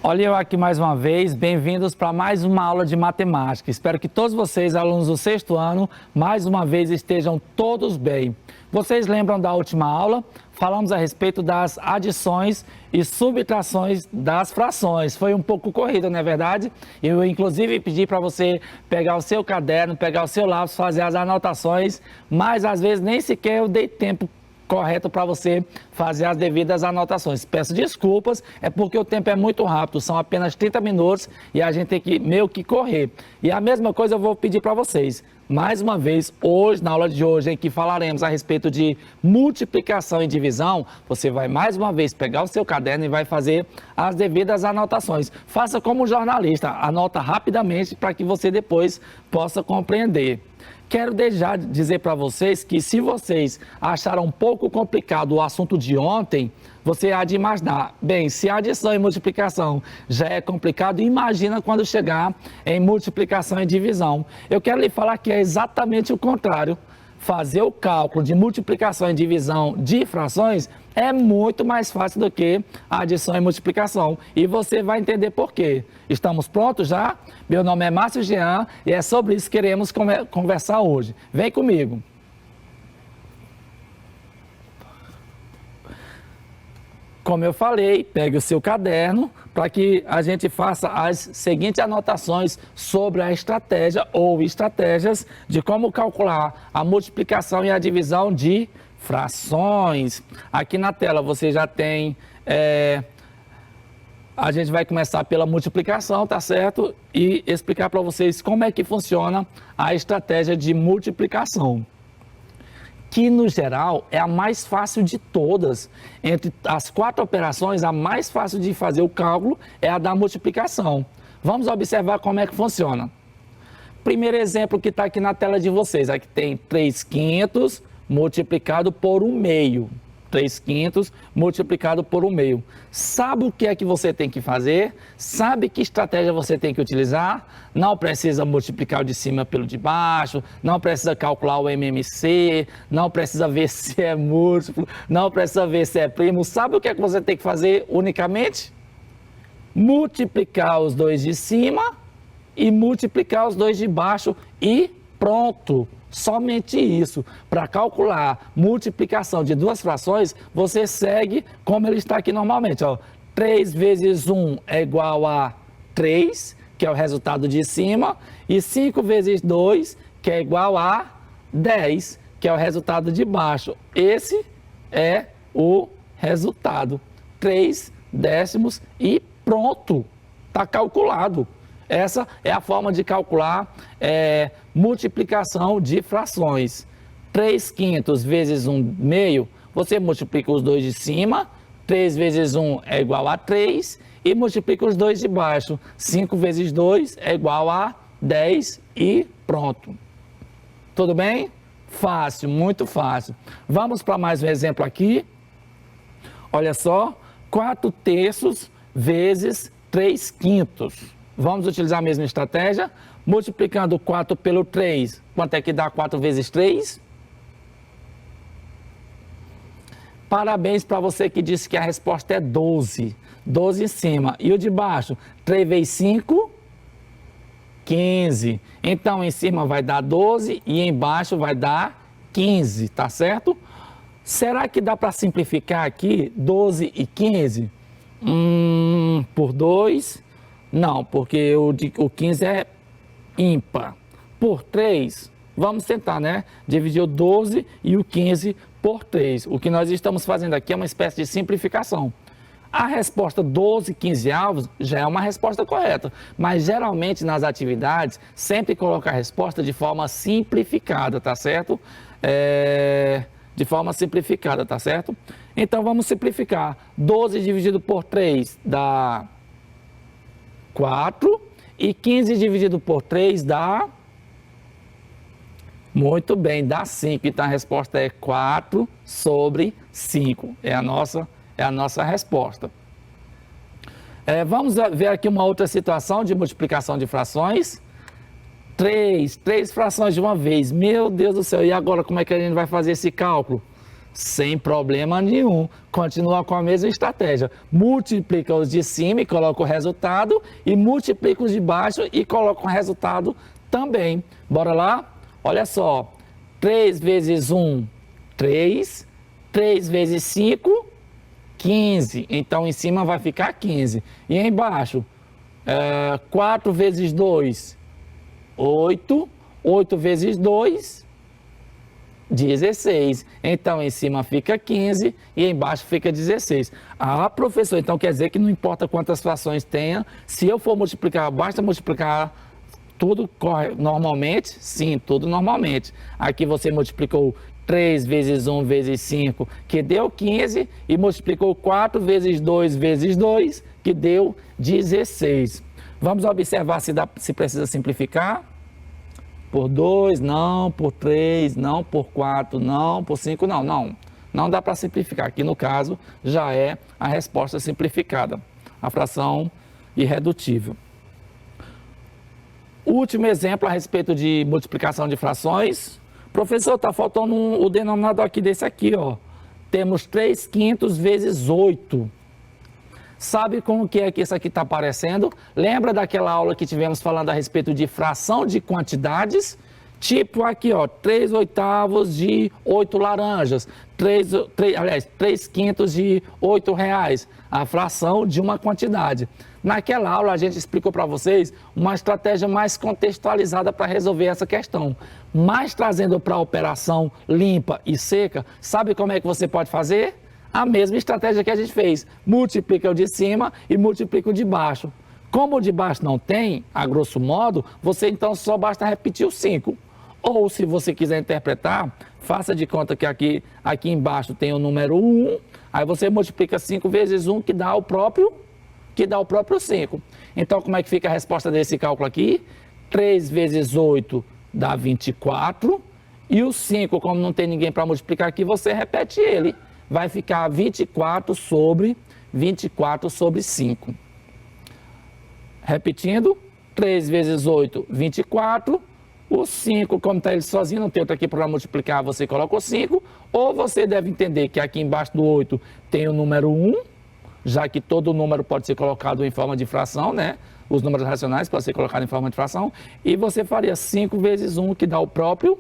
Olha eu aqui mais uma vez, bem-vindos para mais uma aula de matemática. Espero que todos vocês, alunos do sexto ano, mais uma vez estejam todos bem. Vocês lembram da última aula? Falamos a respeito das adições e subtrações das frações. Foi um pouco corrido, não é verdade? Eu, inclusive, pedi para você pegar o seu caderno, pegar o seu lápis, fazer as anotações, mas às vezes nem sequer eu dei tempo correto para você fazer as devidas anotações. Peço desculpas, é porque o tempo é muito rápido, são apenas 30 minutos e a gente tem que meio que correr. E a mesma coisa eu vou pedir para vocês. Mais uma vez, hoje, na aula de hoje, em que falaremos a respeito de multiplicação e divisão, você vai mais uma vez pegar o seu caderno e vai fazer as devidas anotações. Faça como jornalista, anota rapidamente para que você depois possa compreender. Quero já dizer para vocês que se vocês acharam um pouco complicado o assunto de ontem, você há de imaginar, bem, se adição e multiplicação já é complicado, imagina quando chegar em multiplicação e divisão. Eu quero lhe falar que é exatamente o contrário. Fazer o cálculo de multiplicação e divisão de frações é muito mais fácil do que a adição e multiplicação. E você vai entender por quê. Estamos prontos já? Meu nome é Márcio Jean e é sobre isso que queremos conversar hoje. Vem comigo. Como eu falei, pegue o seu caderno para que a gente faça as seguintes anotações sobre a estratégia ou estratégias de como calcular a multiplicação e a divisão de frações. Aqui na tela você já tem, a gente vai começar pela multiplicação, tá certo? E explicar para vocês como é que funciona a estratégia de multiplicação, que no geral é a mais fácil de todas. Entre as 4 operações, a mais fácil de fazer o cálculo é a da multiplicação. Vamos observar como é que funciona. Primeiro exemplo que está aqui na tela de vocês, aqui tem 3/5 multiplicado por 1/2. 3/5 multiplicado por 1/2. Sabe o que é que você tem que fazer? Sabe que estratégia você tem que utilizar? Não precisa multiplicar o de cima pelo de baixo, não precisa calcular o MMC, não precisa ver se é múltiplo, não precisa ver se é primo. Sabe o que é que você tem que fazer unicamente? Multiplicar os dois de cima e multiplicar os dois de baixo e pronto. Somente isso. Para calcular multiplicação de duas frações, você segue como ele está aqui normalmente. Ó. 3 vezes 1 é igual a 3, que é o resultado de cima, e 5 vezes 2, que é igual a 10, que é o resultado de baixo. Esse é o resultado. 3 décimos e pronto. Está calculado. Essa é a forma de calcular multiplicação de frações. 3/5 vezes 1/2, você multiplica os dois de cima, 3 vezes 1 é igual a 3, e multiplica os dois de baixo. 5 vezes 2 é igual a 10 e pronto. Tudo bem? Fácil, muito fácil. Vamos para mais um exemplo aqui. Olha só, 4/3 vezes 3/5. Vamos utilizar a mesma estratégia, multiplicando 4 pelo 3. Quanto é que dá 4 vezes 3? Parabéns para você que disse que a resposta é 12. 12 em cima. E o de baixo? 3 vezes 5? 15. Então, em cima vai dar 12 e embaixo vai dar 15, tá certo? Será que dá para simplificar aqui 12 e 15? Por 2... Não, porque o 15 é ímpar. Por 3, vamos tentar, né? Dividir o 12 e o 15 por 3. O que nós estamos fazendo aqui é uma espécie de simplificação. A resposta 12, 15 avos já é uma resposta correta, mas geralmente nas atividades sempre coloca a resposta de forma simplificada, tá certo? De forma simplificada, tá certo? Então vamos simplificar. 12 dividido por 3 dá 4, e 15 dividido por 3 dá... Muito bem, dá 5. Então a resposta é 4 sobre 5. É a nossa resposta. Vamos ver aqui uma outra situação de multiplicação de frações. 3 frações de uma vez. Meu Deus do céu, e agora como é que a gente vai fazer esse cálculo? Sem problema nenhum. Continua com a mesma estratégia. Multiplica os de cima e coloca o resultado. E multiplica os de baixo e coloca o resultado também. Bora lá? Olha só. 3 vezes 1, 3. 3 vezes 5, 15. Então, em cima vai ficar 15. E embaixo, 4 vezes 2, 8. 8 vezes 2, 16. Então, em cima fica 15 e embaixo fica 16. Ah, professor, então quer dizer que não importa quantas frações tenha, se eu for multiplicar, basta multiplicar tudo normalmente? Sim, tudo normalmente. Aqui você multiplicou 3 vezes 1 vezes 5, que deu 15, e multiplicou 4 vezes 2 vezes 2, que deu 16. Vamos observar se precisa simplificar. Por 2, não. Por 3, não. Por 4, não. Por 5, não. Não dá para simplificar. Aqui, no caso, já é a resposta simplificada. A fração irredutível. Último exemplo a respeito de multiplicação de frações. Professor, está faltando o denominador aqui desse aqui, ó. Temos 3/5 vezes 8. Sabe como que é que isso aqui está aparecendo? Lembra daquela aula que tivemos falando a respeito de fração de quantidades? Tipo aqui, ó, 3/8 de 8 laranjas, 3/5 de 8 reais, a fração de uma quantidade. Naquela aula a gente explicou para vocês uma estratégia mais contextualizada para resolver essa questão. Mas trazendo para a operação limpa e seca, sabe como é que você pode fazer? A mesma estratégia que a gente fez, multiplica o de cima e multiplica o de baixo. Como o de baixo não tem, a grosso modo, você então só basta repetir o 5. Ou se você quiser interpretar, faça de conta que aqui embaixo tem o número 1, aí você multiplica 5 vezes 1, que dá o próprio 5. Então, como é que fica a resposta desse cálculo aqui? 3 vezes 8 dá 24, e o 5, como não tem ninguém para multiplicar aqui, você repete ele. Vai ficar 24 sobre 5. Repetindo, 3 vezes 8, 24. O 5, como está ele sozinho, não tem outro aqui para multiplicar, você coloca o 5. Ou você deve entender que aqui embaixo do 8 tem o número 1, já que todo número pode ser colocado em forma de fração, né? Os números racionais podem ser colocados em forma de fração. E você faria 5 vezes 1, que dá o próprio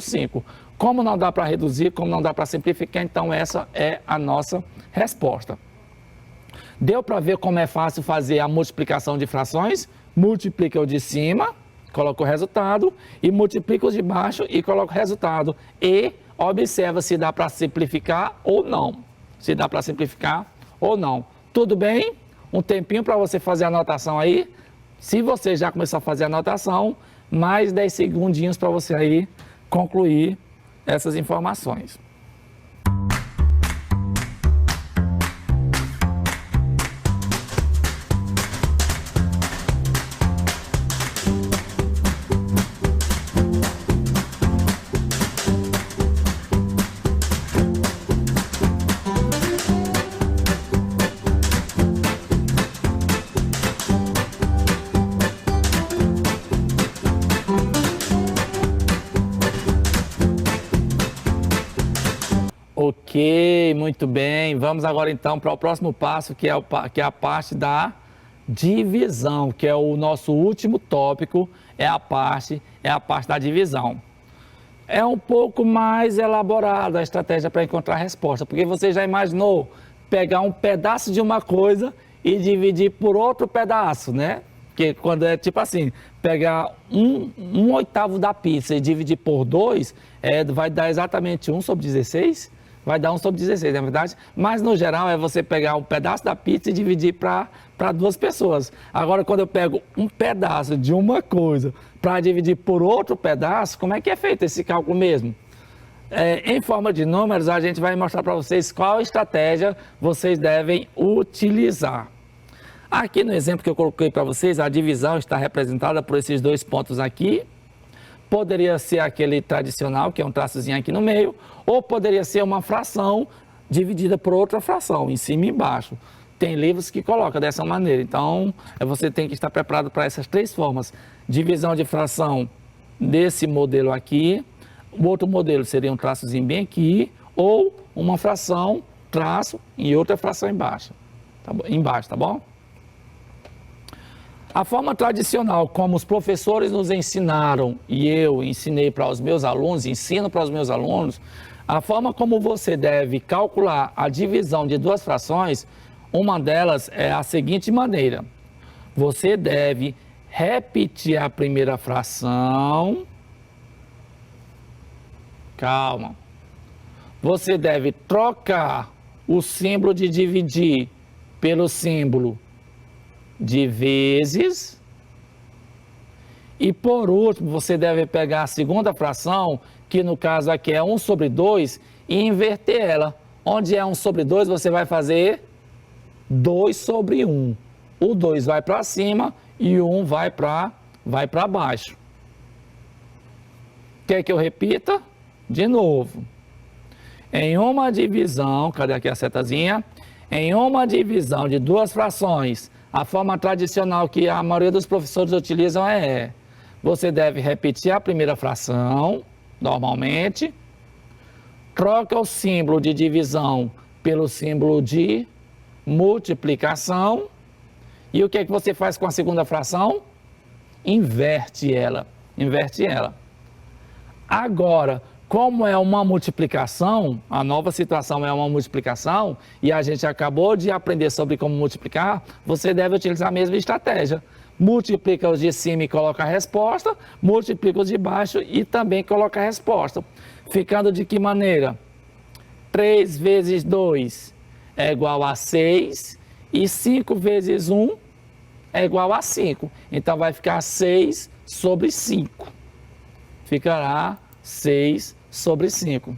5. Como não dá para reduzir, como não dá para simplificar, então essa é a nossa resposta. Deu para ver como é fácil fazer a multiplicação de frações? Multiplica o de cima, coloca o resultado, e multiplica os de baixo e coloca o resultado. E observa se dá para simplificar ou não. Se dá para simplificar ou não. Tudo bem? Um tempinho para você fazer a anotação aí. Se você já começou a fazer a anotação, mais 10 segundinhos para você aí concluir essas informações. Ok, muito bem. Vamos agora então para o próximo passo, que é a parte da divisão, que é o nosso último tópico, é a parte da divisão. É um pouco mais elaborada a estratégia para encontrar a resposta, porque você já imaginou pegar um pedaço de uma coisa e dividir por outro pedaço, né? Porque quando é tipo assim, pegar um oitavo da pizza e dividir por 2, vai dar exatamente 1 sobre 16. Vai dar 1 sobre 16, na verdade. Mas, no geral, é você pegar um pedaço da pizza e dividir para 2 pessoas. Agora, quando eu pego um pedaço de uma coisa para dividir por outro pedaço, como é que é feito esse cálculo mesmo? Em forma de números, a gente vai mostrar para vocês qual estratégia vocês devem utilizar. Aqui no exemplo que eu coloquei para vocês, a divisão está representada por esses 2 pontos aqui. Poderia ser aquele tradicional, que é um traçozinho aqui no meio, ou poderia ser uma fração dividida por outra fração, em cima e embaixo. Tem livros que colocam dessa maneira, então você tem que estar preparado para essas 3 formas. Divisão de fração desse modelo aqui, o outro modelo seria um traçozinho bem aqui, ou uma fração, traço, e outra fração embaixo, tá bom? A forma tradicional, como os professores nos ensinaram e eu ensinei para os meus alunos, ensino para os meus alunos, a forma como você deve calcular a divisão de duas frações, uma delas é a seguinte maneira. Você deve repetir a primeira fração. Calma. Você deve trocar o símbolo de dividir pelo símbolo de vezes. E por último, você deve pegar a segunda fração, que no caso aqui é 1 sobre 2, e inverter ela. Onde é 1 sobre 2, você vai fazer 2 sobre 1. O 2 vai para cima e o 1 vai para baixo. Quer que eu repita? De novo. Em uma divisão, cadê aqui a setazinha? Em uma divisão de duas frações, a forma tradicional que a maioria dos professores utilizam você deve repetir a primeira fração, normalmente, troca o símbolo de divisão pelo símbolo de multiplicação, e o que é que você faz com a segunda fração? Inverte ela. Agora, como é uma multiplicação, a nova situação é uma multiplicação, e a gente acabou de aprender sobre como multiplicar, você deve utilizar a mesma estratégia. Multiplica os de cima e coloca a resposta, multiplica os de baixo e também coloca a resposta. Ficando de que maneira? 3 vezes 2 é igual a 6, e 5 vezes 1 é igual a 5. Então vai ficar 6 sobre 5. Ficará 6 sobre 5.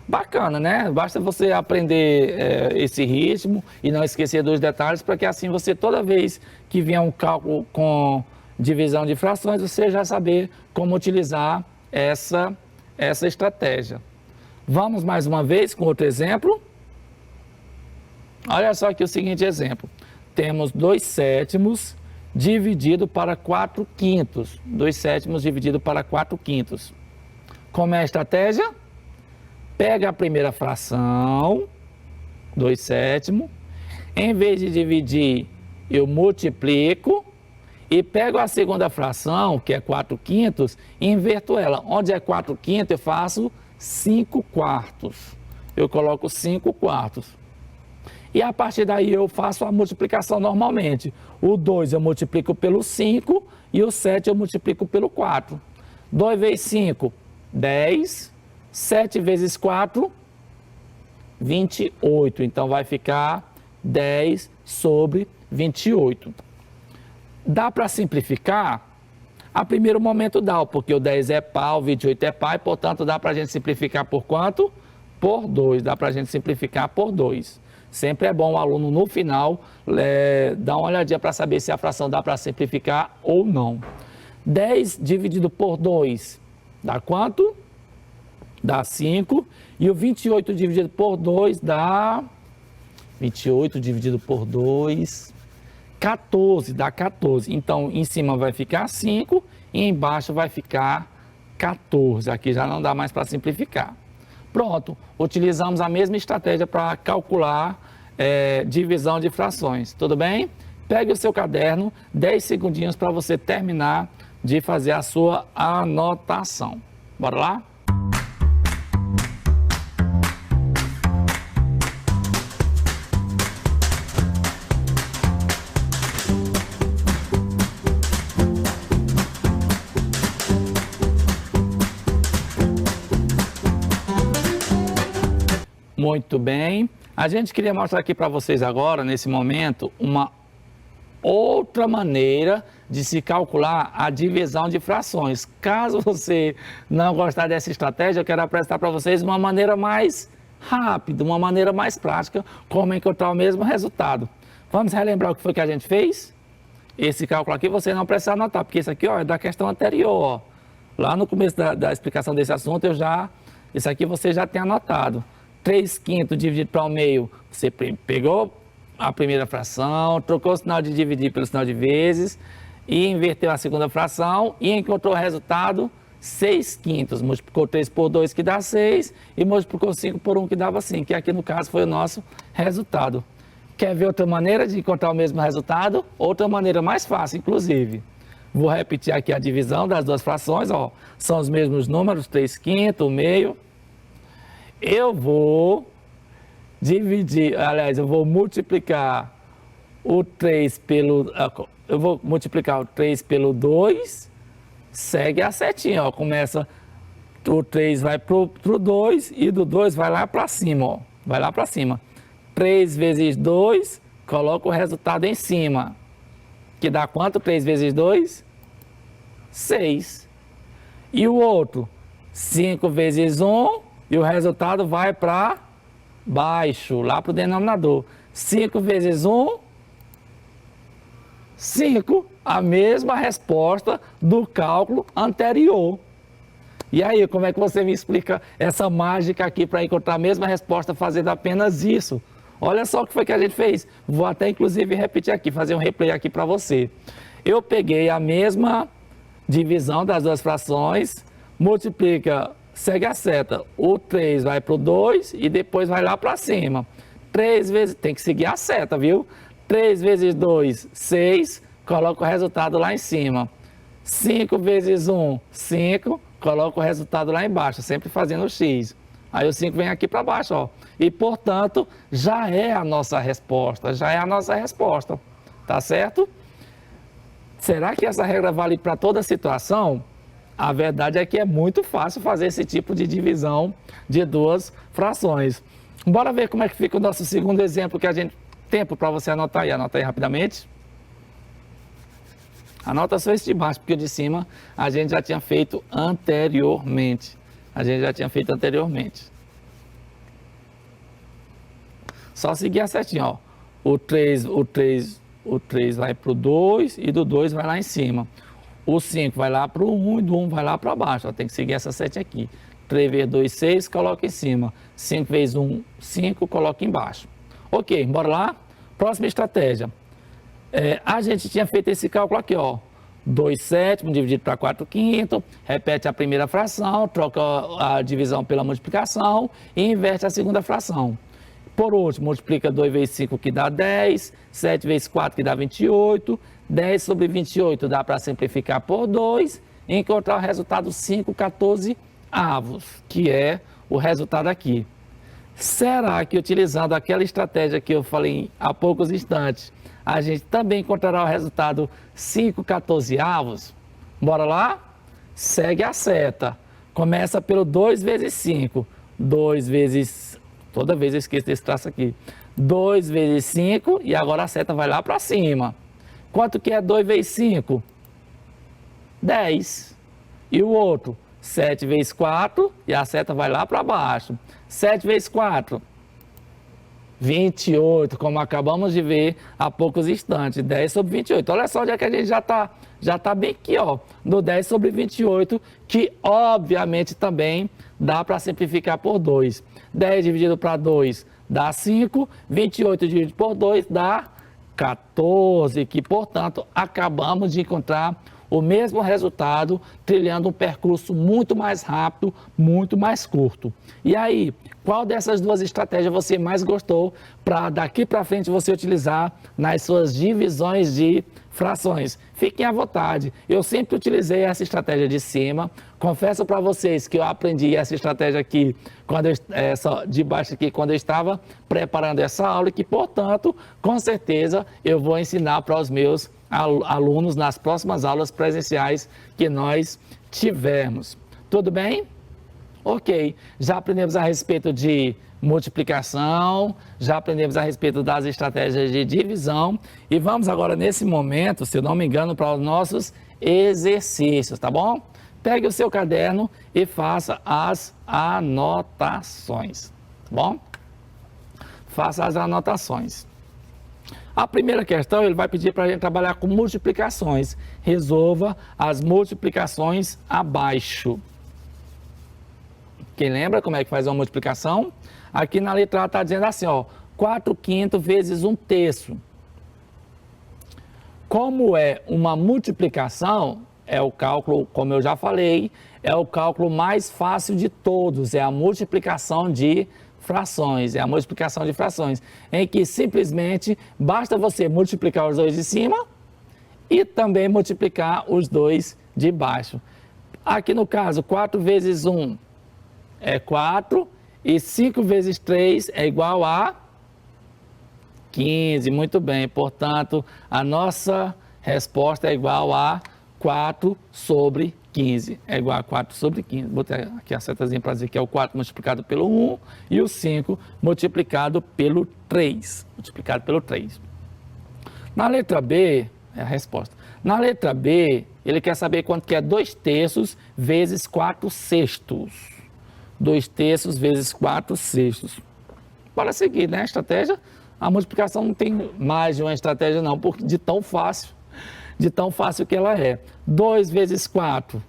Bacana, né? Basta você aprender esse ritmo e não esquecer dos detalhes, para que assim você, toda vez que vier um cálculo com divisão de frações, você já saber como utilizar essa estratégia. Vamos mais uma vez com outro exemplo. Olha só aqui o seguinte exemplo. Temos 2/7 dividido para 4/5. 2/7 dividido para 4/5. Como é a estratégia? Pega a primeira fração, 2/7. Em vez de dividir, eu multiplico. E pego a segunda fração, que é 4/5, e inverto ela. Onde é 4/5, eu faço 5/4. Eu coloco 5/4. E a partir daí eu faço a multiplicação normalmente. O 2 eu multiplico pelo 5 e o 7 eu multiplico pelo 4. 2 vezes 5, 10. 7 vezes 4, 28. Então vai ficar 10 sobre 28. Dá para simplificar? A primeiro momento dá, porque o 10 é par, o 28 é par, e portanto dá para a gente simplificar por quanto? Por 2. Dá para a gente simplificar por 2. Sempre é bom o aluno, no final, dar uma olhadinha para saber se a fração dá para simplificar ou não. 10 dividido por 2 dá quanto? Dá 5. E o 28 dividido por 2 dá... 28 dividido por 2... 14, dá 14. Então, em cima vai ficar 5 e embaixo vai ficar 14. Aqui já não dá mais para simplificar. Pronto, utilizamos a mesma estratégia para calcular divisão de frações, tudo bem? Pegue o seu caderno, 10 segundinhos para você terminar de fazer a sua anotação. Bora lá? Muito bem. A gente queria mostrar aqui para vocês agora, nesse momento, uma outra maneira de se calcular a divisão de frações. Caso você não gostar dessa estratégia, eu quero apresentar para vocês uma maneira mais rápida, uma maneira mais prática, como encontrar o mesmo resultado. Vamos relembrar o que foi que a gente fez? Esse cálculo aqui você não precisa anotar, porque isso aqui é da questão anterior. Ó. Lá no começo da explicação desse assunto, isso aqui você já tem anotado. 3/5 dividido para o meio, você pegou a primeira fração, trocou o sinal de dividir pelo sinal de vezes e inverteu a segunda fração e encontrou o resultado 6 quintos. Multiplicou 3 por 2, que dá 6, e multiplicou 5 por 1, que dava 5, que aqui no caso foi o nosso resultado. Quer ver outra maneira de encontrar o mesmo resultado? Outra maneira mais fácil, inclusive. Vou repetir aqui a divisão das duas frações, ó. São os mesmos números, 3 quintos, meio. Eu vou dividir, aliás, eu vou multiplicar o 3 pelo... Eu vou multiplicar o 3 pelo 2, segue a setinha, ó. Começa, o 3 vai pro 2 e do 2 vai lá para cima, ó. Vai lá para cima. 3 vezes 2, coloca o resultado em cima. Que dá quanto? 3 vezes 2? 6. E o outro? 5 vezes 1, e o resultado vai para baixo, lá para o denominador. 5 vezes 1, 5. A mesma resposta do cálculo anterior. E aí, como é que você me explica essa mágica aqui para encontrar a mesma resposta fazendo apenas isso? Olha só o que foi que a gente fez. Vou até inclusive repetir aqui, fazer um replay aqui para você. Eu peguei a mesma divisão das duas frações, multiplica, segue a seta. O 3 vai para o 2 e depois vai lá para cima. 3 vezes, tem que seguir a seta, viu? 3 vezes 2, 6, coloca o resultado lá em cima. 5 vezes 1, 5, coloca o resultado lá embaixo, sempre fazendo o X. Aí o 5 vem aqui para baixo, ó. E, portanto, já é a nossa resposta, tá certo? Será que essa regra vale para toda situação? A verdade é que é muito fácil fazer esse tipo de divisão de duas frações. Bora ver como é que fica o nosso segundo exemplo que a gente... Tempo para você anotar aí, anota aí rapidamente. Anota só esse de baixo, porque o de cima a gente já tinha feito anteriormente. Só seguir a setinha, ó. O 3 vai para o 2 e do 2 vai lá em cima. O 5 vai lá para o 1 e do 1 vai lá para baixo. Ó, tem que seguir essa setinha aqui. 3 vezes 2, 6, coloca em cima. 5 vezes 1, 5, coloca embaixo. Ok, bora lá. Próxima estratégia. A gente tinha feito esse cálculo aqui, ó. 2 sétimos dividido para 4 quintos, repete a primeira fração, troca a divisão pela multiplicação e inverte a segunda fração. Por último, multiplica 2 vezes 5 que dá 10, 7 vezes 4 que dá 28, 10 sobre 28 dá para simplificar por 2 e encontrar o resultado 5/14, que é o resultado aqui. Será que utilizando aquela estratégia que eu falei há poucos instantes, a gente também encontrará o resultado 5/14? Bora lá? Segue a seta. Começa pelo 2 vezes 5. 2 vezes... Toda vez eu esqueço desse traço aqui. 2 vezes 5 e agora a seta vai lá para cima. Quanto que é 2 vezes 5? 10. E o outro? 7 vezes 4 e a seta vai lá para baixo. 7 vezes 4? 28, como acabamos de ver há poucos instantes. 10 sobre 28. Olha só onde é que a gente já tá bem aqui, ó. No 10 sobre 28, que obviamente também dá para simplificar por 2. 10 dividido para 2 dá 5. 28 dividido por 2 dá 14, que portanto acabamos de encontrar o mesmo resultado, trilhando um percurso muito mais rápido, muito mais curto. E aí, qual dessas duas estratégias você mais gostou para daqui para frente você utilizar nas suas divisões de frações? Fiquem à vontade. Eu sempre utilizei essa estratégia de cima. Confesso para vocês que eu aprendi essa estratégia aqui, essa de baixo aqui, quando eu estava preparando essa aula e que, portanto, com certeza eu vou ensinar para os meus alunos nas próximas aulas presenciais que nós tivermos. Tudo bem? Ok, já aprendemos a respeito de multiplicação, já aprendemos a respeito das estratégias de divisão e vamos agora nesse momento, se eu não me engano, para os nossos exercícios, tá bom? Pegue o seu caderno e faça as anotações, tá bom? Faça as anotações. A primeira questão, ele vai pedir para a gente trabalhar com multiplicações. Resolva as multiplicações abaixo. Quem lembra como é que faz uma multiplicação? Aqui na letra A está dizendo assim, ó, 4 quintos vezes 1 terço. Como é uma multiplicação, é o cálculo, como eu já falei, é o cálculo mais fácil de todos, é a multiplicação de frações, em que simplesmente basta você multiplicar os dois de cima e também multiplicar os dois de baixo. Aqui no caso, 4 vezes 1 é 4 e 5 vezes 3 é igual a 15, muito bem. Portanto, a nossa resposta é igual a 4 sobre 15. É igual a 4 sobre 15. Botei aqui a setazinha para dizer que é o 4 multiplicado pelo 1 e o 5 multiplicado pelo 3. Na letra B, é a resposta. Na letra B, ele quer saber quanto que é 2/3 vezes 4/6. 2/3 vezes 4/6. Bora seguir, né? A estratégia. A multiplicação não tem mais de uma estratégia não, porque de tão fácil que ela é. 2 vezes 4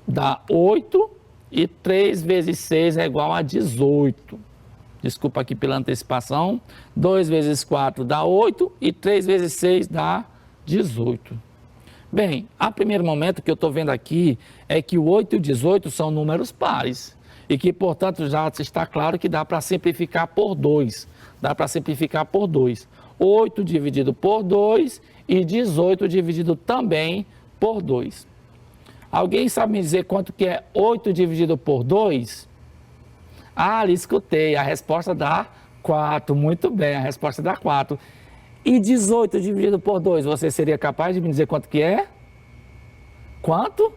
dá 8 e 3 vezes 6 é igual a 18. Desculpa aqui pela antecipação. 2 vezes 4 dá 8 e 3 vezes 6 dá 18. Bem, a primeiro momento que eu estou vendo aqui é que o 8 e o 18 são números pares. E que, portanto, já está claro que dá para simplificar por 2. 8 dividido por 2 e 18 dividido também por 2. Alguém sabe me dizer quanto que é 8 dividido por 2? Ah, ali escutei, a resposta dá 4. Muito bem, a resposta dá 4. E 18 dividido por 2, você seria capaz de me dizer quanto que é? Quanto?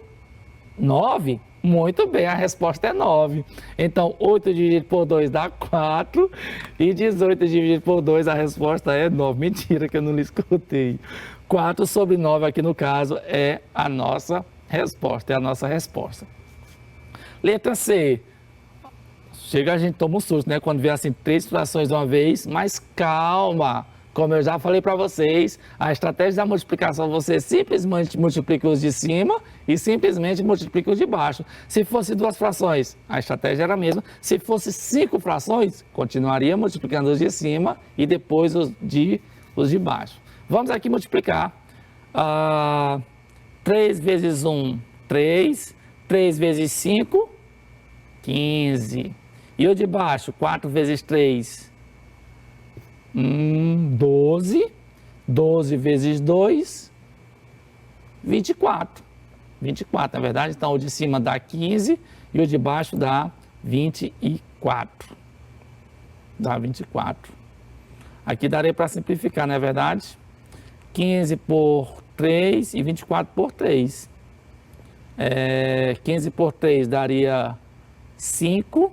9? Muito bem, a resposta é 9. Então, 8 dividido por 2 dá 4 e 18 dividido por 2, a resposta é 9. Mentira que eu não lhe escutei. 4 sobre 9 aqui no caso é a nossa resposta, Letra C. Chega, a gente toma um susto, né? Quando vê assim 3 frações de uma vez, mas calma. Como eu já falei para vocês, a estratégia da multiplicação, você simplesmente multiplica os de cima e simplesmente multiplica os de baixo. Se fosse 2 frações, a estratégia era a mesma. Se fosse 5 frações, continuaria multiplicando os de cima e depois os de baixo. Vamos aqui multiplicar. 3 vezes 1, 3. 3 vezes 5, 15. E o de baixo, 4 vezes 3, 12. 12 vezes 2, 24. 24, na verdade. Então, o de cima dá 15 e o de baixo dá 24. Dá 24. Aqui darei para simplificar, não é verdade? 15 por 3 e 24 por 3. 15 por 3 daria 5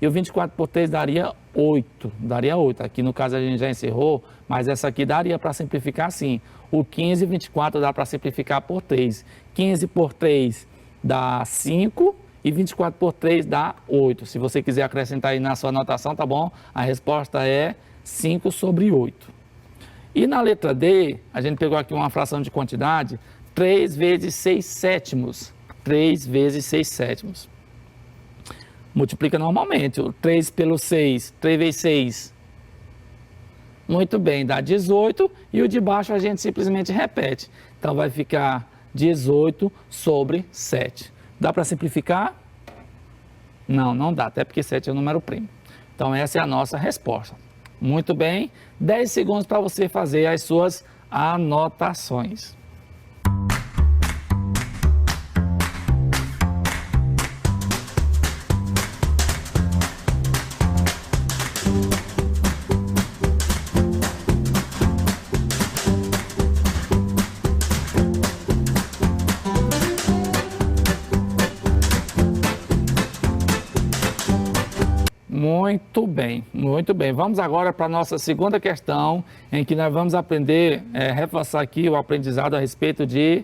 e o 24 por 3 daria 8. Daria 8. Aqui no caso a gente já encerrou, mas essa aqui daria para simplificar assim. O 15 e 24 dá para simplificar por 3. 15 por 3 dá 5 e 24 por 3 dá 8. Se você quiser acrescentar aí na sua anotação, tá bom? A resposta é 5 sobre 8. E na letra D, a gente pegou aqui uma fração de quantidade, 3 vezes 6 sétimos. 3 vezes 6 sétimos. Multiplica normalmente. O 3 pelo 6, 3 vezes 6. Muito bem, dá 18. E o de baixo a gente simplesmente repete. Então vai ficar 18 sobre 7. Dá para simplificar? Não, não dá. Até porque 7 é o número primo. Então essa é a nossa resposta. Muito bem. 10 segundos para você fazer as suas anotações. Muito bem, muito bem. Vamos agora para a nossa segunda questão, em que nós vamos aprender, reforçar aqui o aprendizado a respeito de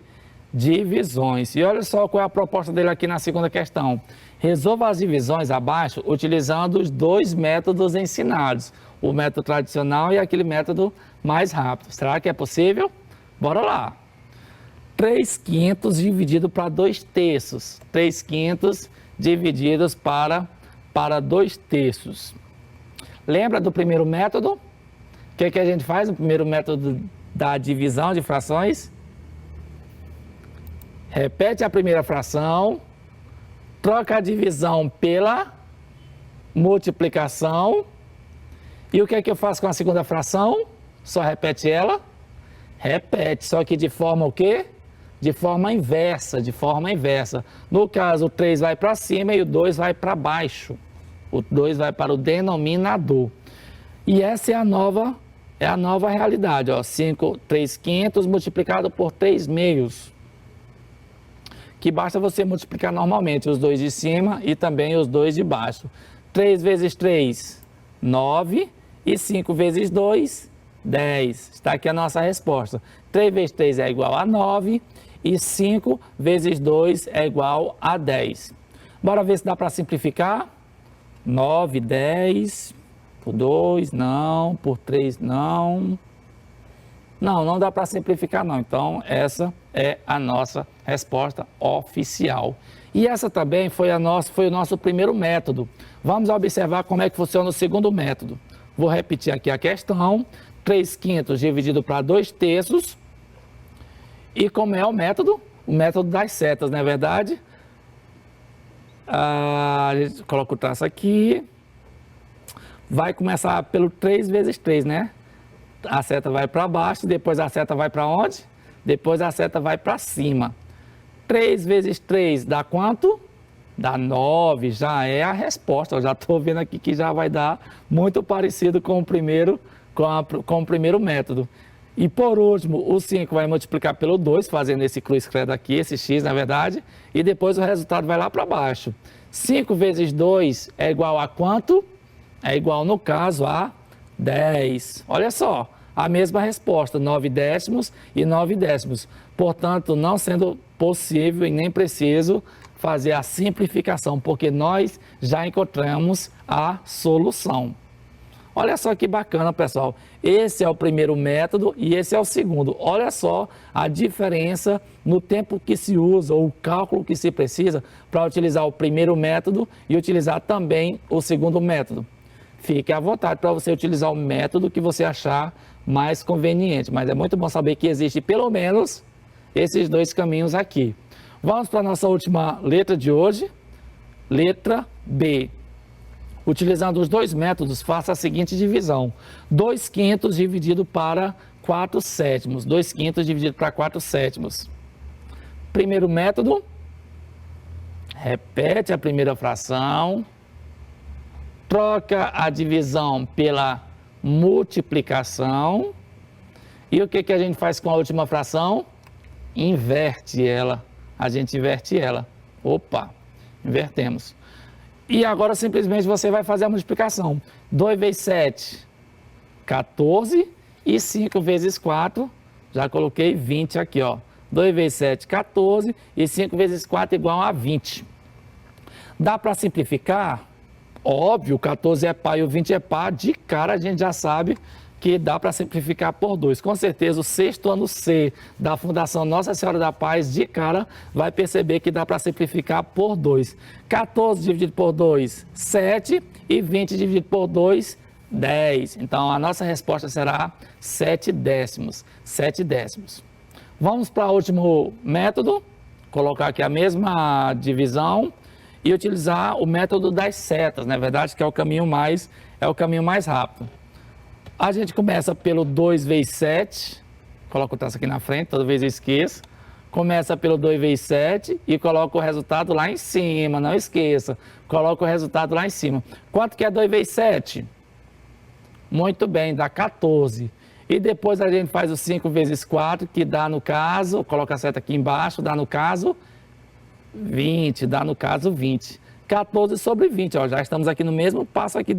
divisões. E olha só qual é a proposta dele aqui na segunda questão. Resolva as divisões abaixo utilizando os 2 métodos ensinados, o método tradicional e aquele método mais rápido. Será que é possível? Bora lá. 3/5 dividido para 2/3. 3/5 divididos para 2/3. Lembra do primeiro método? O que a gente faz no primeiro método da divisão de frações? Repete a primeira fração, troca a divisão pela multiplicação. E o que é que eu faço com a segunda fração? Só repete ela? Repete, só que de forma o quê? De forma inversa, No caso, o 3 vai para cima e o 2 vai para baixo. O 2 vai para o denominador. E essa é a nova realidade, ó. 3/5 multiplicado por 3/2. Que basta você multiplicar normalmente os dois de cima e também os dois de baixo. 3 vezes 3, 9. E 5 vezes 2, 10. Está aqui a nossa resposta. 3 vezes 3 é igual a 9. E 5 vezes 2 é igual a 10. Bora ver se dá para simplificar. 9, 10. Por 2, não. Por 3, não. Não dá para simplificar, não. Então, essa é a nossa resposta oficial. E essa também foi o nosso primeiro método. Vamos observar como é que funciona o segundo método. Vou repetir aqui a questão. 3/5 dividido para 2/3. E como é o método? O método das setas, não é verdade? A gente coloca o traço aqui. Vai começar pelo 3 vezes 3, né? A seta vai para baixo, depois a seta vai para onde? Depois a seta vai para cima. 3 vezes 3 dá quanto? Dá 9, já é a resposta. Eu já estou vendo aqui que já vai dar muito parecido com o primeiro método. E por último, o 5 vai multiplicar pelo 2, fazendo esse cruz credo aqui, esse x na verdade, e depois o resultado vai lá para baixo. 5 vezes 2 é igual a quanto? É igual, no caso, a 10. Olha só, a mesma resposta, 9/10 e 9/10. Portanto, não sendo possível e nem preciso fazer a simplificação, porque nós já encontramos a solução. Olha só que bacana, pessoal. Esse é o primeiro método e esse é o segundo. Olha só a diferença no tempo que se usa, ou o cálculo que se precisa para utilizar o primeiro método e utilizar também o segundo método. Fique à vontade para você utilizar o método que você achar mais conveniente, mas é muito bom saber que existe pelo menos esses dois caminhos aqui. Vamos para a nossa última letra de hoje, letra B. Utilizando os dois métodos, faça a seguinte divisão. 2/5 dividido para 4/7. 2/5 dividido para 4/7. Primeiro método, repete a primeira fração, troca a divisão pela multiplicação. E o que a gente faz com a última fração? Inverte ela. A gente inverte ela. Opa, invertemos. E agora simplesmente você vai fazer a multiplicação. 2 vezes 7, 14. E 5 vezes 4, já coloquei 20 aqui, ó. 2 vezes 7, 14. E 5 vezes 4 igual a 20. Dá para simplificar? Óbvio, o 14 é par e o 20 é par. De cara a gente já sabe que dá para simplificar por 2. Com certeza o sexto ano C da Fundação Nossa Senhora da Paz, de cara, vai perceber que dá para simplificar por 2. 14 dividido por 2, 7. E 20 dividido por 2, 10. Então a nossa resposta será 7/10. 7/10. Vamos para o último método. Colocar aqui a mesma divisão e utilizar o método das setas, não é verdade? Que é o caminho mais rápido. A gente começa pelo 2 vezes 7, coloca o traço aqui na frente, toda vez eu esqueço. Começa pelo 2 vezes 7 e coloca o resultado lá em cima, não esqueça. Coloca o resultado lá em cima. Quanto que é 2 vezes 7? Muito bem, dá 14. E depois a gente faz o 5 vezes 4, que dá no caso, coloca a seta aqui embaixo, dá no caso 20, dá no caso 20. 14 sobre 20, ó, já estamos aqui no mesmo passo aqui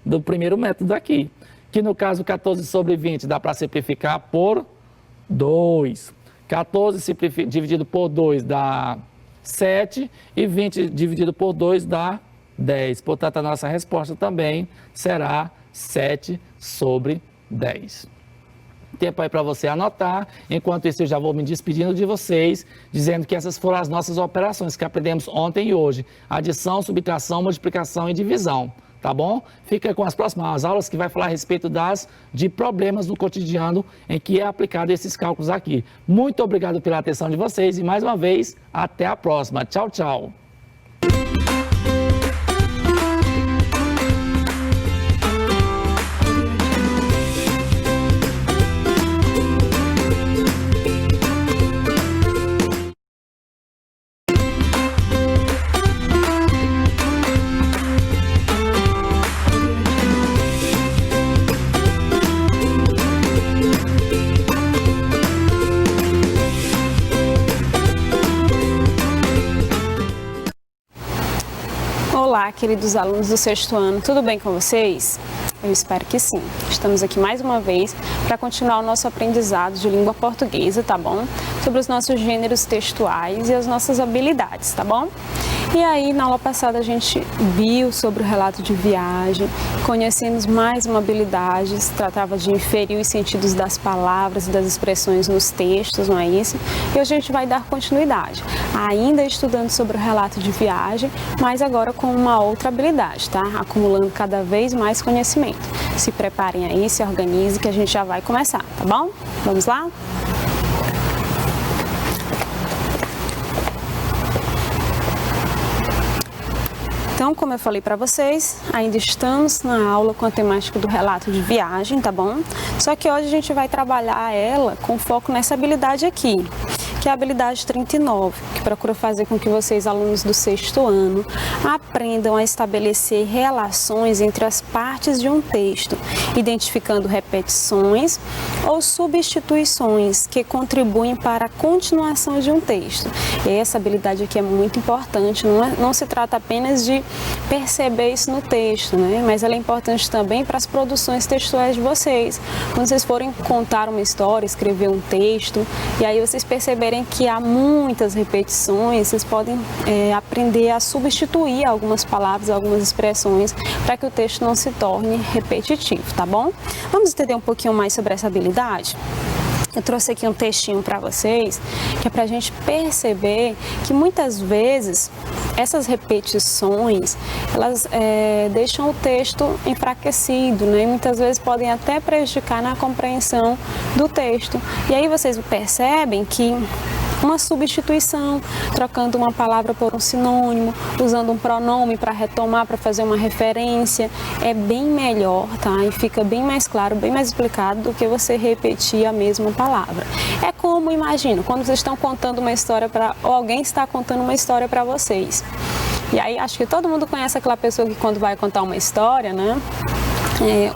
do primeiro método aqui. Que no caso 14 sobre 20 dá para simplificar por 2. 14 dividido por 2 dá 7 e 20 dividido por 2 dá 10. Portanto, a nossa resposta também será 7 sobre 10. Tempo aí para você anotar. Enquanto isso, eu já vou me despedindo de vocês, dizendo que essas foram as nossas operações que aprendemos ontem e hoje. Adição, subtração, multiplicação e divisão. tá bom? Fica com as próximas aulas que vai falar a respeito de problemas no cotidiano em que é aplicado esses cálculos aqui. Muito obrigado pela atenção de vocês e mais uma vez, até a próxima. Tchau, tchau. Olá, queridos alunos do sexto ano, tudo bem com vocês? Eu espero que sim. Estamos aqui mais uma vez para continuar o nosso aprendizado de língua portuguesa, tá bom? Sobre os nossos gêneros textuais e as nossas habilidades, tá bom? E aí, na aula passada, a gente viu sobre o relato de viagem, conhecemos mais uma habilidade, se tratava de inferir os sentidos das palavras e das expressões nos textos, não é isso? E hoje a gente vai dar continuidade, ainda estudando sobre o relato de viagem, mas agora com uma outra habilidade, tá? Acumulando cada vez mais conhecimento. Se preparem aí, se organizem que a gente já vai começar, tá bom? Vamos lá? Então, como eu falei para vocês, ainda estamos na aula com a temática do relato de viagem, tá bom? Só que hoje a gente vai trabalhar ela com foco nessa habilidade aqui, que é a habilidade 39, que procura fazer com que vocês, alunos do sexto ano, aprendam a estabelecer relações entre as partes de um texto, identificando repetições ou substituições que contribuem para a continuação de um texto. E essa habilidade aqui é muito importante, não se trata apenas de perceber isso no texto, né? Mas ela é importante também para as produções textuais de vocês. Quando vocês forem contar uma história, escrever um texto, e aí vocês perceberem que há muitas repetições, vocês podem aprender a substituir algumas palavras, algumas expressões, para que o texto não se torne repetitivo, tá bom? Vamos entender um pouquinho mais sobre essa habilidade? Eu trouxe aqui um textinho para vocês, que é para a gente perceber que muitas vezes essas repetições, elas deixam o texto enfraquecido, né? E muitas vezes podem até prejudicar na compreensão do texto. E aí vocês percebem que uma substituição, trocando uma palavra por um sinônimo, usando um pronome para retomar, para fazer uma referência, é bem melhor, tá? E fica bem mais claro, bem mais explicado do que você repetir a mesma palavra. É como, imagina, quando vocês estão contando uma história ou alguém está contando uma história para vocês. E aí, acho que todo mundo conhece aquela pessoa que quando vai contar uma história, né?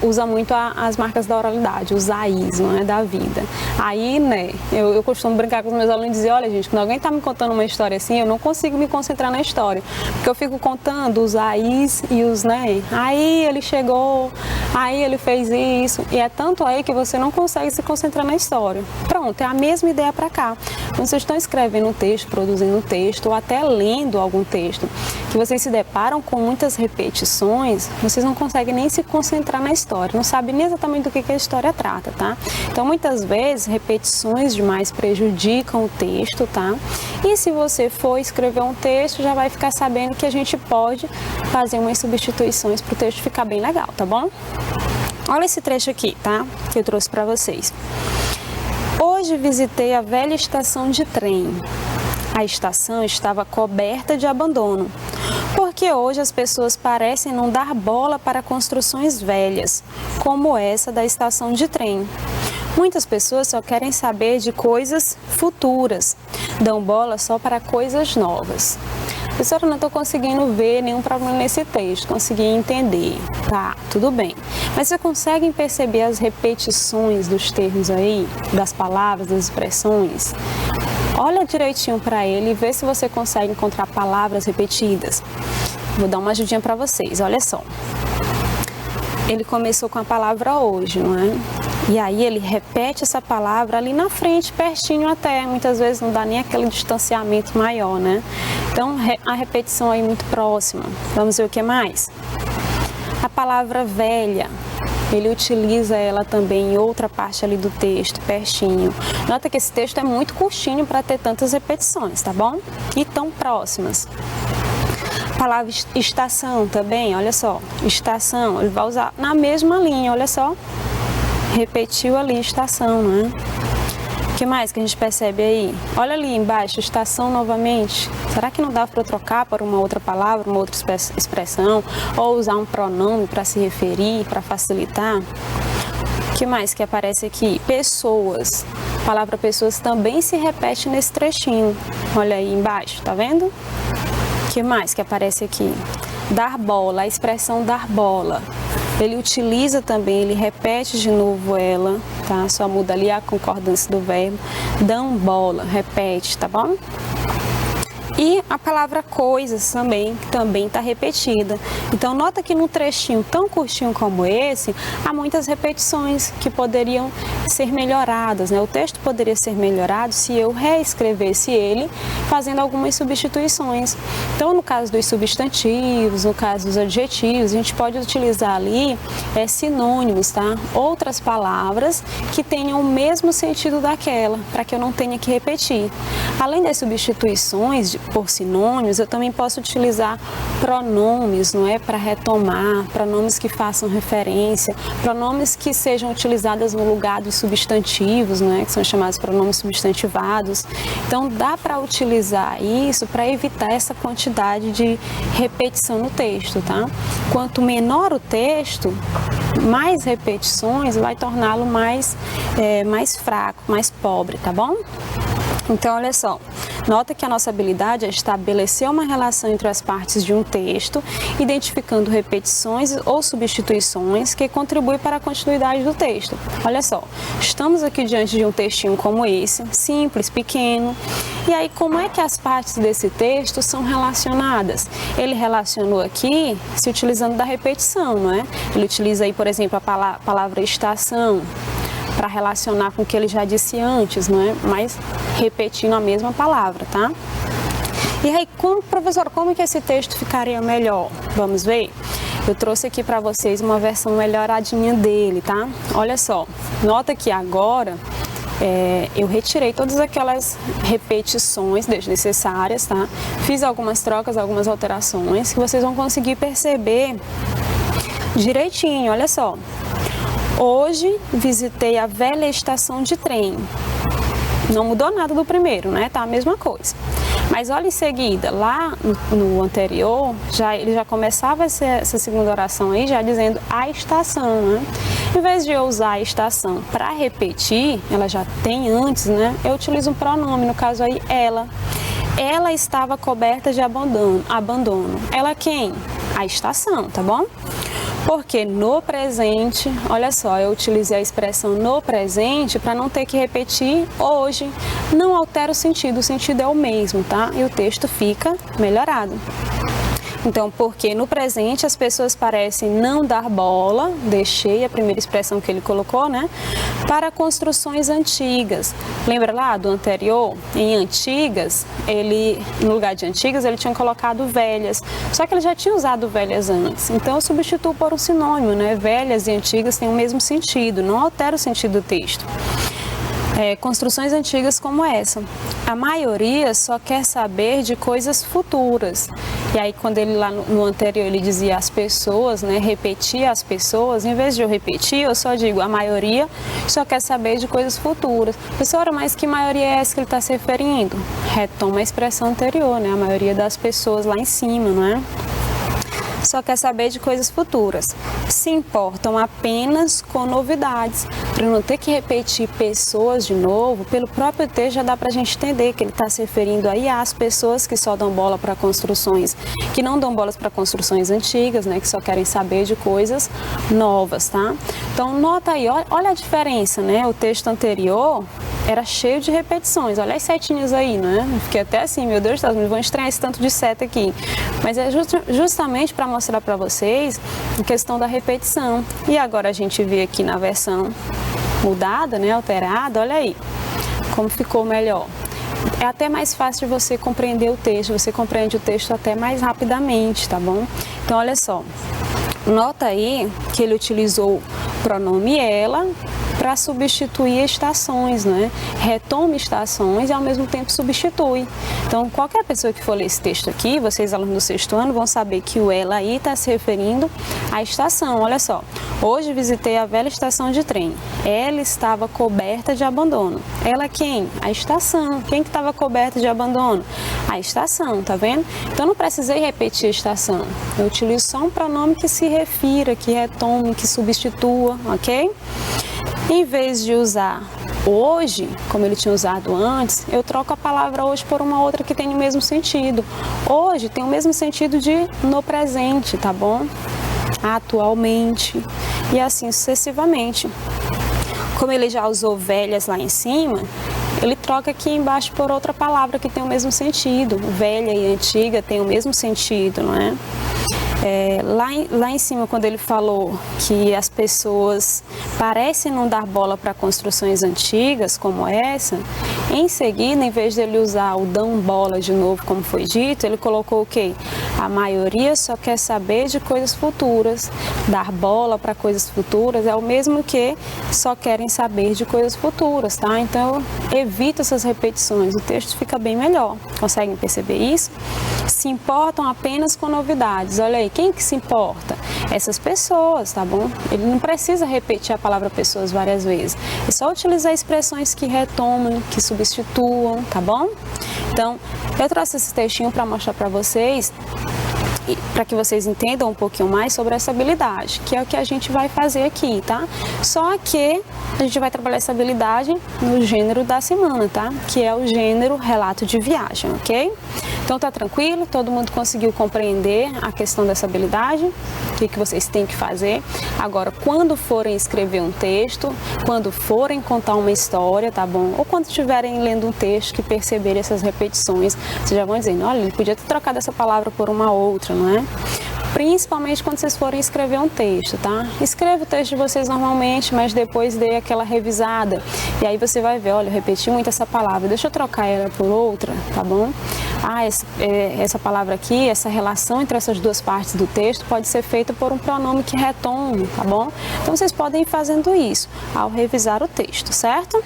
Usa muito as marcas da oralidade, os AIs, não é, da vida. Aí, né, eu costumo brincar com os meus alunos e dizer, olha gente, quando alguém está me contando uma história assim, eu não consigo me concentrar na história, porque eu fico contando os AIs e os né, aí ele chegou, aí ele fez isso, e é tanto aí que você não consegue se concentrar na história. Pronto, é a mesma ideia para cá. Quando vocês estão escrevendo um texto, produzindo um texto, ou até lendo algum texto, que vocês se deparam com muitas repetições, vocês não conseguem nem se concentrar na história, não sabe nem exatamente do que a história trata, tá? Então, muitas vezes, repetições demais prejudicam o texto, tá? E se você for escrever um texto, já vai ficar sabendo que a gente pode fazer umas substituições para o texto ficar bem legal, tá bom? Olha esse trecho aqui, tá? Que eu trouxe para vocês. Hoje visitei a velha estação de trem. A estação estava coberta de abandono, porque hoje as pessoas parecem não dar bola para construções velhas, como essa da estação de trem. Muitas pessoas só querem saber de futuras, dão bola só para coisas novas. Professora, eu não estou conseguindo ver nenhum problema nesse texto, consegui entender. Tá, tudo bem. Mas vocês conseguem perceber as repetições dos termos aí, das palavras, das expressões? Olha direitinho para ele e vê se você consegue encontrar palavras repetidas. Vou dar uma ajudinha para vocês, olha só. Ele começou com a palavra hoje, não é? E aí ele repete essa palavra ali na frente, pertinho até. Muitas vezes não dá nem aquele distanciamento maior, né? Então a repetição aí muito próxima. Vamos ver o que mais? A palavra velha. Ele utiliza ela também em outra parte ali do texto, pertinho. Nota que esse texto é muito curtinho para ter tantas repetições, tá bom? E tão próximas. palavra estação também, olha só, estação, ele vai usar na mesma linha, olha só, repetiu ali estação, né? O que mais que a gente percebe aí? Olha ali embaixo, estação novamente. Será que não dá para trocar para uma outra palavra, uma outra expressão, ou usar um pronome para se referir, para facilitar? O que mais que aparece aqui? Pessoas. A palavra pessoas também se repete nesse trechinho. Olha aí embaixo, tá vendo? O que mais que aparece aqui? Dar bola, a expressão dar bola. Ele utiliza também, ele repete de novo ela, tá? Só muda ali a concordância do verbo. Dão bola, repete, tá bom? E a palavra coisas também, que também está repetida. Então, nota que num trechinho tão curtinho como esse, há muitas repetições que poderiam ser melhoradas, né? O texto poderia ser melhorado se eu reescrevesse ele, fazendo algumas substituições. Então, no caso dos substantivos, no caso dos adjetivos, a gente pode utilizar ali sinônimos, tá? Outras palavras que tenham o mesmo sentido daquela, para que eu não tenha que repetir. Além das substituições por sinônimos, eu também posso utilizar pronomes, não é, para retomar, pronomes que façam referência, pronomes que sejam utilizados no lugar dos substantivos, não é, que são chamados pronomes substantivados. Então, dá para utilizar isso para evitar essa quantidade de repetição no texto, tá? Quanto menor o texto, mais repetições vai torná-lo mais fraco, mais pobre, tá bom? Então, olha só, nota que a nossa habilidade é estabelecer uma relação entre as partes de um texto, identificando repetições ou substituições que contribuem para a continuidade do texto. Olha só, estamos aqui diante de um textinho como esse, simples, pequeno, e aí como é que as partes desse texto são relacionadas? Ele relacionou aqui se utilizando da repetição, não é? Ele utiliza aí, por exemplo, a palavra estação, para relacionar com o que ele já disse antes, não é? Mas repetindo a mesma palavra, tá? E aí, professora, como que esse texto ficaria melhor? Vamos ver? Eu trouxe aqui para vocês uma versão melhoradinha dele, tá? Olha só, nota que agora eu retirei todas aquelas repetições desnecessárias, tá? Fiz algumas trocas, algumas alterações que vocês vão conseguir perceber direitinho, olha só. Hoje visitei a velha estação de trem. Não mudou nada do primeiro, né? Tá a mesma coisa. Mas olha em seguida, lá no anterior, ele já começava essa segunda oração aí, já dizendo a estação, né? Em vez de eu usar a estação para repetir, ela já tem antes, né? Eu utilizo um pronome, no caso aí, ela. Ela estava coberta de abandono. Ela quem? A estação, tá bom? Porque no presente, olha só, eu utilizei a expressão no presente para não ter que repetir hoje. Não altera o sentido é o mesmo, tá? E o texto fica melhorado. Então, porque no presente as pessoas parecem não dar bola, deixei a primeira expressão que ele colocou, né? Para construções antigas. Lembra lá do anterior? Em antigas, no lugar de antigas, ele tinha colocado velhas. Só que ele já tinha usado velhas antes. Então, eu substituo por um sinônimo, né? Velhas e antigas têm o mesmo sentido, não altera o sentido do texto. Construções antigas como essa. A maioria só quer saber de coisas futuras. E aí, quando ele lá no anterior ele dizia as pessoas, né, repetia as pessoas, em vez de eu repetir, eu só digo a maioria só quer saber de coisas futuras. Professora, mas que maioria é essa que ele está se referindo? Retoma a expressão anterior, né? A maioria das pessoas lá em cima, não é? Só quer saber de coisas futuras. Se importam apenas com novidades. Para não ter que repetir pessoas de novo, pelo próprio texto já dá para a gente entender que ele está se referindo aí às pessoas que só dão bola para construções, que não dão bolas para construções antigas, né, que só querem saber de coisas novas, tá? Então, nota aí, olha a diferença, né? O texto anterior era cheio de repetições. Olha as setinhas aí, né? Eu fiquei até assim, meu Deus do céu, vão estranhar esse tanto de seta aqui. Mas é justamente para mostrar para vocês a questão da repetição. E agora a gente vê aqui na versão mudada, né, alterada, olha aí como ficou melhor. É até mais fácil de você compreender o texto, você compreende o texto até mais rapidamente, tá bom? Então, olha só, nota aí que ele utilizou o pronome ela para substituir estações, né? Retoma estações e ao mesmo tempo substitui. Então, qualquer pessoa que for ler esse texto aqui, vocês alunos do sexto ano vão saber que o ela aí está se referindo à estação. Olha só, hoje visitei a velha estação de trem. Ela estava coberta de abandono. Ela quem? A estação. Quem que estava coberta de abandono? A estação, tá vendo? Então não precisei repetir a estação. Eu utilizo só um pronome que se refira, que retome, que substitua, ok? Em vez de usar hoje, como ele tinha usado antes, eu troco a palavra hoje por uma outra que tem o mesmo sentido. Hoje tem o mesmo sentido de no presente, tá bom? Atualmente e assim sucessivamente. Como ele já usou velhas lá em cima, ele troca aqui embaixo por outra palavra que tem o mesmo sentido. Velha e antiga tem o mesmo sentido, não é? Lá em cima, quando ele falou que as pessoas parecem não dar bola para construções antigas como essa, em seguida, em vez dele usar o dão bola de novo, como foi dito, ele colocou o quê? A maioria só quer saber de coisas futuras. Dar bola para coisas futuras é o mesmo que só querem saber de coisas futuras, tá? Então, evita essas repetições, o texto fica bem melhor. Conseguem perceber isso? Se importam apenas com novidades. Olha aí, quem que se importa? Essas pessoas, tá bom? Ele não precisa repetir a palavra pessoas várias vezes. É só utilizar expressões que retomam, que substituam, tá bom? Então, eu trouxe esse textinho para mostrar para vocês, para que vocês entendam um pouquinho mais sobre essa habilidade, que é o que a gente vai fazer aqui, tá? Só que a gente vai trabalhar essa habilidade no gênero da semana, tá? Que é o gênero relato de viagem, ok? Então tá tranquilo? Todo mundo conseguiu compreender a questão dessa habilidade? O que vocês têm que fazer? Agora, quando forem escrever um texto, quando forem contar uma história, tá bom? Ou quando estiverem lendo um texto que perceberem essas repetições, vocês já vão dizendo, olha, ele podia ter trocado essa palavra por uma outra, não é? Principalmente quando vocês forem escrever um texto, tá? Escreva o texto de vocês normalmente, mas depois dê aquela revisada. E aí você vai ver, olha, eu repeti muito essa palavra, deixa eu trocar ela por outra, tá bom? Ah, essa palavra aqui, essa relação entre essas duas partes do texto pode ser feita por um pronome que retome, tá bom? Então vocês podem ir fazendo isso ao revisar o texto, certo?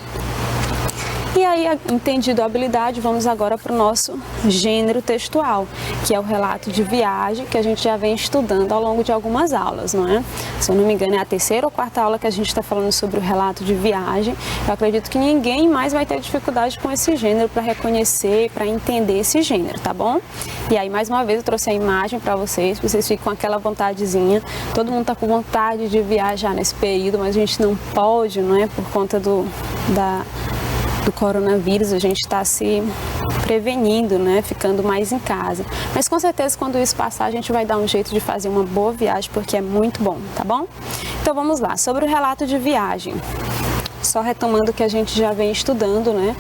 E aí, entendido a habilidade, vamos agora para o nosso gênero textual, que é o relato de viagem, que a gente já vem estudando ao longo de algumas aulas, não é? Se eu não me engano, é a terceira ou quarta aula que a gente está falando sobre o relato de viagem. Eu acredito que ninguém mais vai ter dificuldade com esse gênero para reconhecer, para entender esse gênero, tá bom? E aí, mais uma vez, eu trouxe a imagem para vocês fiquem com aquela vontadezinha. Todo mundo está com vontade de viajar nesse período, mas a gente não pode, não é? Por conta do coronavírus, a gente está se prevenindo, né, ficando mais em casa. Mas com certeza quando isso passar a gente vai dar um jeito de fazer uma boa viagem, porque é muito bom, tá bom? Então vamos lá, sobre o relato de viagem. Só retomando o que a gente já vem estudando, né?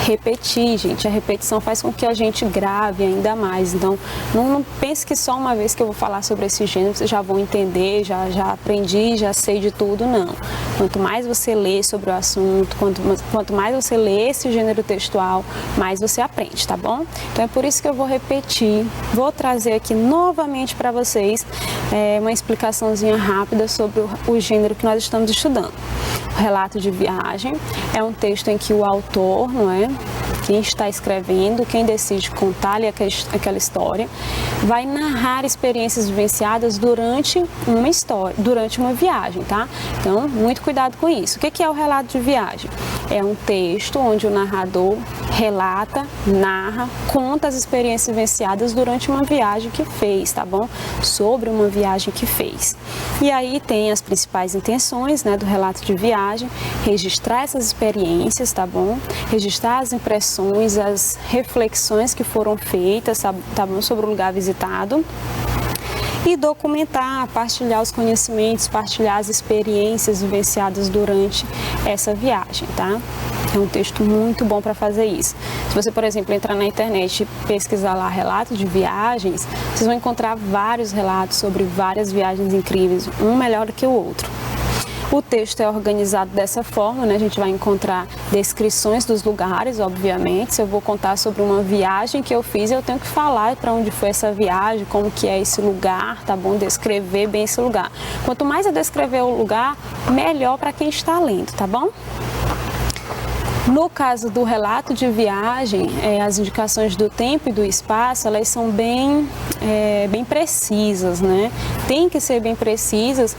Repetir, gente, a repetição faz com que a gente grave ainda mais, então não pense que só uma vez que eu vou falar sobre esse gênero vocês já vão entender, já aprendi, já sei de tudo, não. Quanto mais você lê sobre o assunto, quanto mais você lê esse gênero textual, mais você aprende, tá bom? Então é por isso que eu vou repetir, vou trazer aqui novamente para vocês uma explicaçãozinha rápida sobre o gênero que nós estamos estudando. O relato de viagem é um texto em que o autor, não é? Quem está escrevendo, quem decide contar-lhe aquela história, vai narrar experiências vivenciadas durante uma história, durante uma viagem, tá? Então, muito cuidado com isso. O que é o relato de viagem? É um texto onde o narrador relata, narra, conta as experiências vivenciadas durante uma viagem que fez, tá bom? Sobre uma viagem que fez. E aí tem as principais intenções, né, do relato de viagem, registrar essas experiências, tá bom? Registrar as impressões, as reflexões que foram feitas, tá bom? Sobre o lugar visitado. E documentar, partilhar os conhecimentos, partilhar as experiências vivenciadas durante essa viagem, tá? É um texto muito bom para fazer isso. Se você, por exemplo, entrar na internet e pesquisar lá relatos de viagens, vocês vão encontrar vários relatos sobre várias viagens incríveis, um melhor do que o outro. O texto é organizado dessa forma, né? A gente vai encontrar descrições dos lugares, obviamente. Se eu vou contar sobre uma viagem que eu fiz, eu tenho que falar para onde foi essa viagem, como que é esse lugar, tá bom? Descrever bem esse lugar. Quanto mais eu descrever o lugar, melhor para quem está lendo, tá bom? No caso do relato de viagem, as indicações do tempo e do espaço, elas são bem precisas, né? Tem que ser bem precisas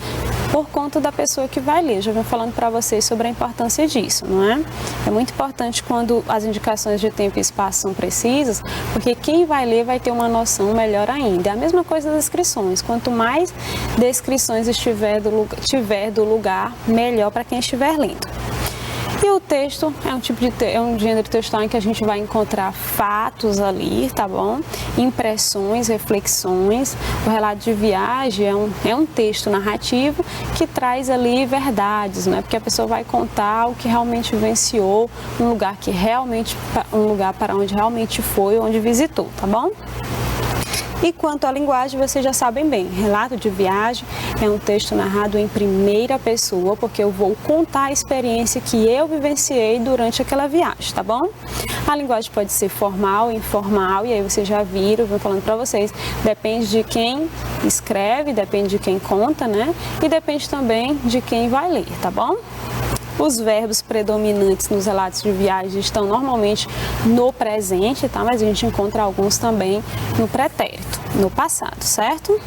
por conta da pessoa que vai ler. Já vim falando para vocês sobre a importância disso, não é? É muito importante quando as indicações de tempo e espaço são precisas, porque quem vai ler vai ter uma noção melhor ainda. É a mesma coisa das descrições. Quanto mais descrições tiver do lugar, melhor para quem estiver lendo. E o texto é um gênero textual em que a gente vai encontrar fatos ali, tá bom? Impressões, reflexões. O relato de viagem é um texto narrativo que traz ali verdades, né? Porque a pessoa vai contar o que realmente vivenciou, um lugar para onde realmente foi, onde visitou, tá bom? E quanto à linguagem, vocês já sabem bem, relato de viagem é um texto narrado em primeira pessoa, porque eu vou contar a experiência que eu vivenciei durante aquela viagem, tá bom? A linguagem pode ser formal, informal, e aí vocês já viram, eu vou falando para vocês, depende de quem escreve, depende de quem conta, né? E depende também de quem vai ler, tá bom? Os verbos predominantes nos relatos de viagem estão normalmente no presente, tá? Mas a gente encontra alguns também no pretérito, no passado, certo?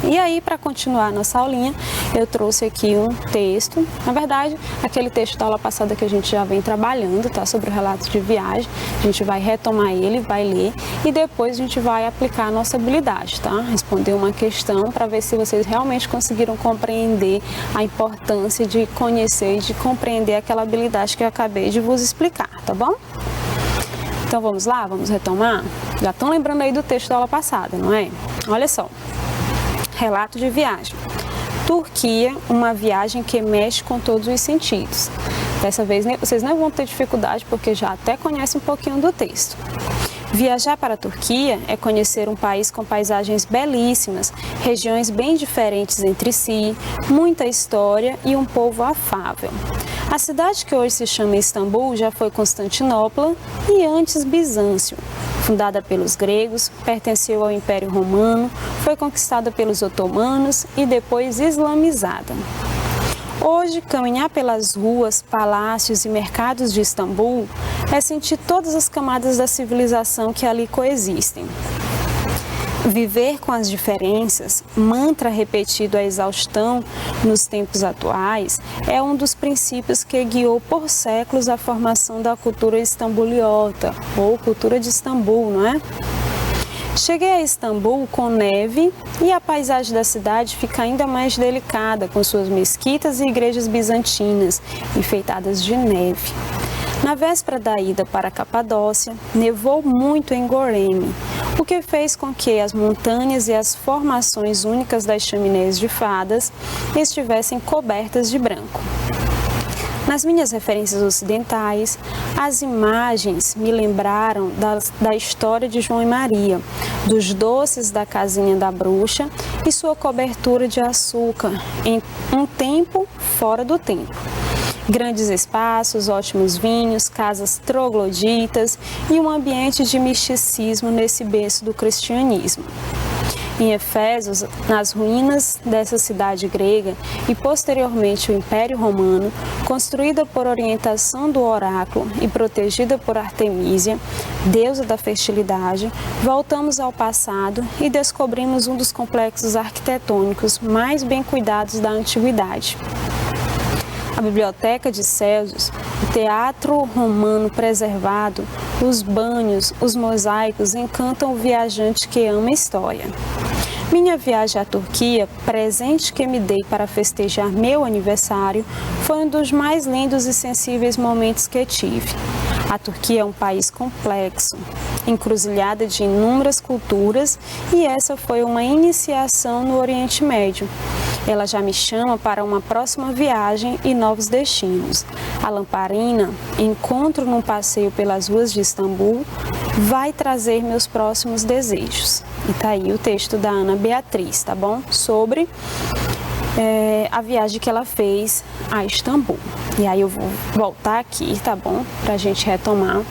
E aí, para continuar nossa aulinha, eu trouxe aqui um texto, na verdade, aquele texto da aula passada que a gente já vem trabalhando, tá? Sobre o relato de viagem, a gente vai retomar ele, vai ler e depois a gente vai aplicar a nossa habilidade, tá? Responder uma questão para ver se vocês realmente conseguiram compreender a importância de conhecer e de compreender aquela habilidade que eu acabei de vos explicar, tá bom? Então vamos lá, vamos retomar? Já estão lembrando aí do texto da aula passada, não é? Olha só. Relato de viagem. Turquia, uma viagem que mexe com todos os sentidos. Dessa vez vocês não vão ter dificuldade porque já até conhecem um pouquinho do texto. Viajar para a Turquia é conhecer um país com paisagens belíssimas, regiões bem diferentes entre si, muita história e um povo afável. A cidade que hoje se chama Istambul já foi Constantinopla e antes Bizâncio. Fundada pelos gregos, pertenceu ao Império Romano, foi conquistada pelos otomanos e depois islamizada. Hoje, caminhar pelas ruas, palácios e mercados de Istambul é sentir todas as camadas da civilização que ali coexistem. Viver com as diferenças, mantra repetido à exaustão nos tempos atuais, é um dos princípios que guiou por séculos a formação da cultura istambuliota, ou cultura de Istambul, não é? Cheguei a Istambul com neve e a paisagem da cidade fica ainda mais delicada, com suas mesquitas e igrejas bizantinas, enfeitadas de neve. Na véspera da ida para a Capadócia, nevou muito em Goreme, o que fez com que as montanhas e as formações únicas das chaminés de fadas estivessem cobertas de branco. Nas minhas referências ocidentais, as imagens me lembraram da história de João e Maria, dos doces da casinha da bruxa e sua cobertura de açúcar em um tempo fora do tempo. Grandes espaços, ótimos vinhos, casas trogloditas e um ambiente de misticismo nesse berço do cristianismo. Em Efésios, nas ruínas dessa cidade grega e posteriormente o Império Romano, construída por orientação do oráculo e protegida por Artemísia, deusa da fertilidade, voltamos ao passado e descobrimos um dos complexos arquitetônicos mais bem cuidados da antiguidade. A biblioteca de Césios, o teatro romano preservado, os banhos, os mosaicos encantam o viajante que ama a história. Minha viagem à Turquia, presente que me dei para festejar meu aniversário, foi um dos mais lindos e sensíveis momentos que tive. A Turquia é um país complexo, encruzilhada de inúmeras culturas, e essa foi uma iniciação no Oriente Médio. Ela já me chama para uma próxima viagem e novos destinos. A lamparina, encontro num passeio pelas ruas de Istambul, vai trazer meus próximos desejos. E tá aí o texto da Ana Beatriz, tá bom? Sobre a viagem que ela fez a Istambul. E aí eu vou voltar aqui, tá bom? Pra gente retomar.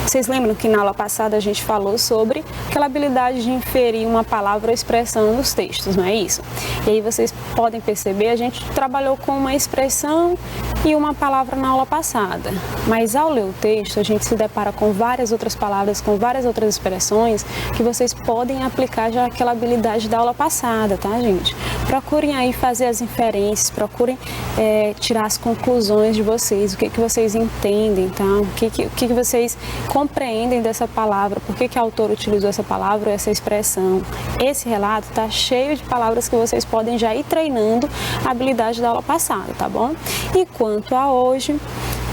Vocês lembram que na aula passada a gente falou sobre aquela habilidade de inferir uma palavra ou expressão nos textos, não é isso? E aí vocês podem perceber, a gente trabalhou com uma expressão e uma palavra na aula passada. Mas ao ler o texto, a gente se depara com várias outras palavras, com várias outras expressões que vocês podem aplicar já aquela habilidade da aula passada, tá, gente? Procurem aí fazer as inferências, procurem tirar as conclusões de vocês, o que vocês entendem, tá? O que vocês compreendem dessa palavra, por que a autora utilizou essa palavra ou essa expressão. Esse relato está cheio de palavras que vocês podem já ir treinando a habilidade da aula passada, tá bom? E quanto a hoje,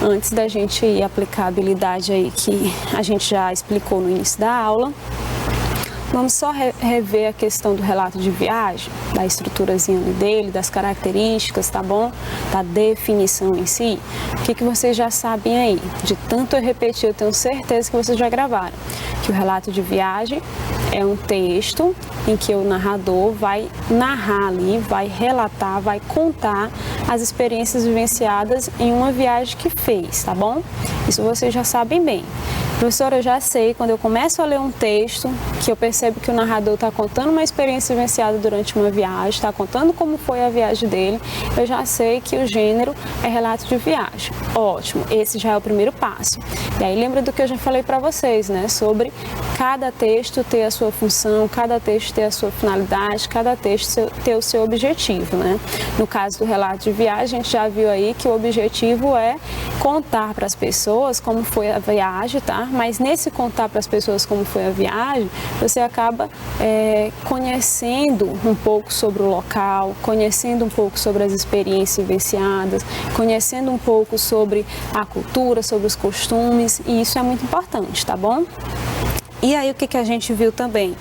antes da gente ir aplicar a habilidade aí que a gente já explicou no início da aula, vamos só rever a questão do relato de viagem, da estruturazinha dele, das características, tá bom? Da definição em si. O que vocês já sabem aí? De tanto eu repetir, eu tenho certeza que vocês já gravaram. Que o relato de viagem é um texto em que o narrador vai narrar ali, vai relatar, vai contar as experiências vivenciadas em uma viagem que fez, tá bom? Isso vocês já sabem bem. Professora, eu já sei, quando eu começo a ler um texto, que eu percebo que o narrador está contando uma experiência vivenciada durante uma viagem, está contando como foi a viagem dele, eu já sei que o gênero é relato de viagem. Ótimo, esse já é o primeiro passo. E aí lembra do que eu já falei para vocês, né? Sobre cada texto ter a sua função, cada texto ter a sua finalidade, cada texto ter o seu objetivo, né? No caso do relato de viagem, a gente já viu aí que o objetivo é contar para as pessoas como foi a viagem, tá? Mas nesse contar para as pessoas como foi a viagem, você acaba conhecendo um pouco sobre o local, conhecendo um pouco sobre as experiências vivenciadas, conhecendo um pouco sobre a cultura, sobre os costumes, e isso é muito importante, tá bom? E aí o que a gente viu também?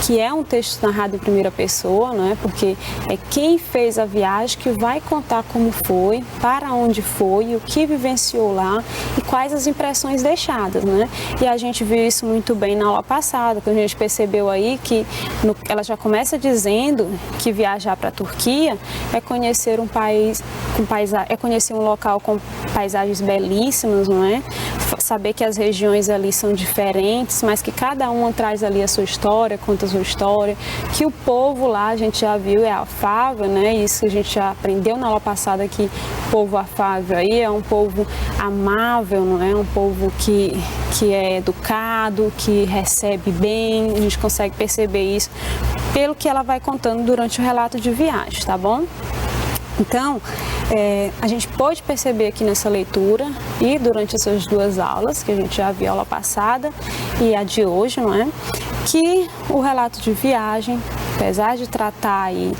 Que é um texto narrado em primeira pessoa, não é? Porque é quem fez a viagem que vai contar como foi, para onde foi, o que vivenciou lá e quais as impressões deixadas, né? E a gente viu isso muito bem na aula passada, quando a gente percebeu aí que ela já começa dizendo que viajar para a Turquia é conhecer um país com é conhecer um local com paisagens belíssimas, não é? Saber que as regiões ali são diferentes, mas que cada uma traz ali a sua história, conta a sua história, que o povo lá, a gente já viu, é afável, né? Isso a gente já aprendeu na aula passada, que o povo afável aí é um povo amável, não é? Um povo que é educado, que recebe bem, a gente consegue perceber isso pelo que ela vai contando durante o relato de viagem, tá bom? Então, a gente pode perceber aqui nessa leitura e durante essas duas aulas, que a gente já viu a aula passada e a de hoje, não é? Que o relato de viagem, apesar de tratar aí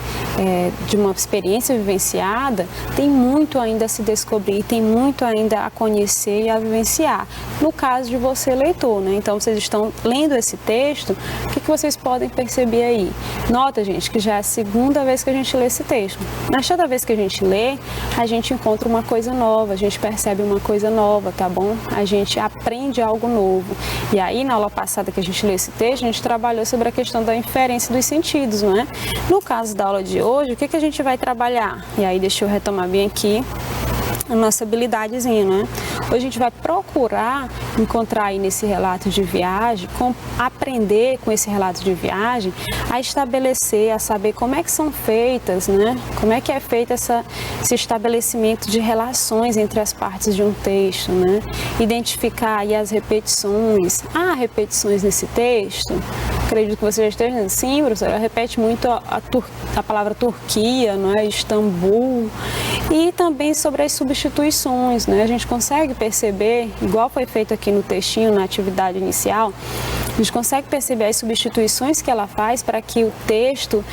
de uma experiência vivenciada, tem muito ainda a se descobrir, tem muito ainda a conhecer e a vivenciar. No caso de você, leitor, né? Então, vocês estão lendo esse texto, o que vocês podem perceber aí? Nota, gente, que já é a segunda vez que a gente lê esse texto. Mas toda vez que a gente lê, a gente encontra uma coisa nova, a gente percebe uma coisa nova, tá bom? A gente aprende algo novo. E aí, na aula passada que a gente lê esse texto, a gente trabalhou sobre a questão da inferência dos sentidos, não é? No caso da aula de hoje, o que a gente vai trabalhar? E aí, deixa eu retomar bem aqui a nossa habilidadezinha, né? Hoje a gente vai procurar encontrar aí nesse relato de viagem, aprender com esse relato de viagem, a estabelecer, a saber como é que são feitas, né? Como é que é feito esse estabelecimento de relações entre as partes de um texto, né? Identificar aí as repetições. Há repetições nesse texto? Acredito que você já esteja dizendo, sim, professora, ela repete muito a palavra Turquia, não é? Istambul, e também sobre as substituições, né? A gente consegue perceber, igual foi feito aqui no textinho, na atividade inicial, a gente consegue perceber as substituições que ela faz para que o texto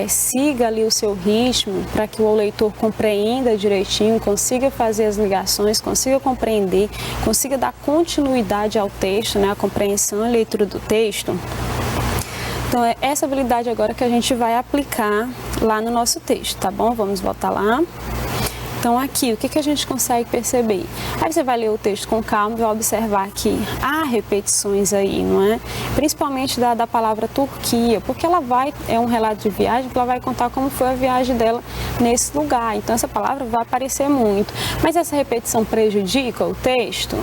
siga ali o seu ritmo, para que o leitor compreenda direitinho, consiga fazer as ligações, consiga compreender, consiga dar continuidade ao texto, né? A compreensão e leitura do texto. Então, é essa habilidade agora que a gente vai aplicar lá no nosso texto, tá bom? Vamos voltar lá. Então aqui, o que a gente consegue perceber? Aí você vai ler o texto com calma e vai observar que há repetições aí, não é? Principalmente da palavra Turquia, porque é um relato de viagem que ela vai contar como foi a viagem dela nesse lugar. Então essa palavra vai aparecer muito. Mas essa repetição prejudica o texto?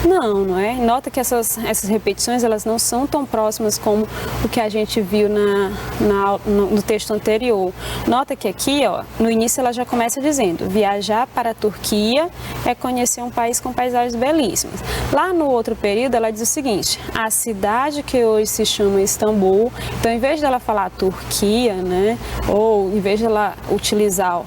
Não é? Nota que essas repetições elas não são tão próximas como o que a gente viu no texto anterior. Nota que aqui, ó, no início ela já começa dizendo: viajar para a Turquia é conhecer um país com paisagens belíssimas. Lá no outro período ela diz o seguinte: a cidade que hoje se chama Istambul. Então, em vez dela falar Turquia, né, ou em vez dela utilizar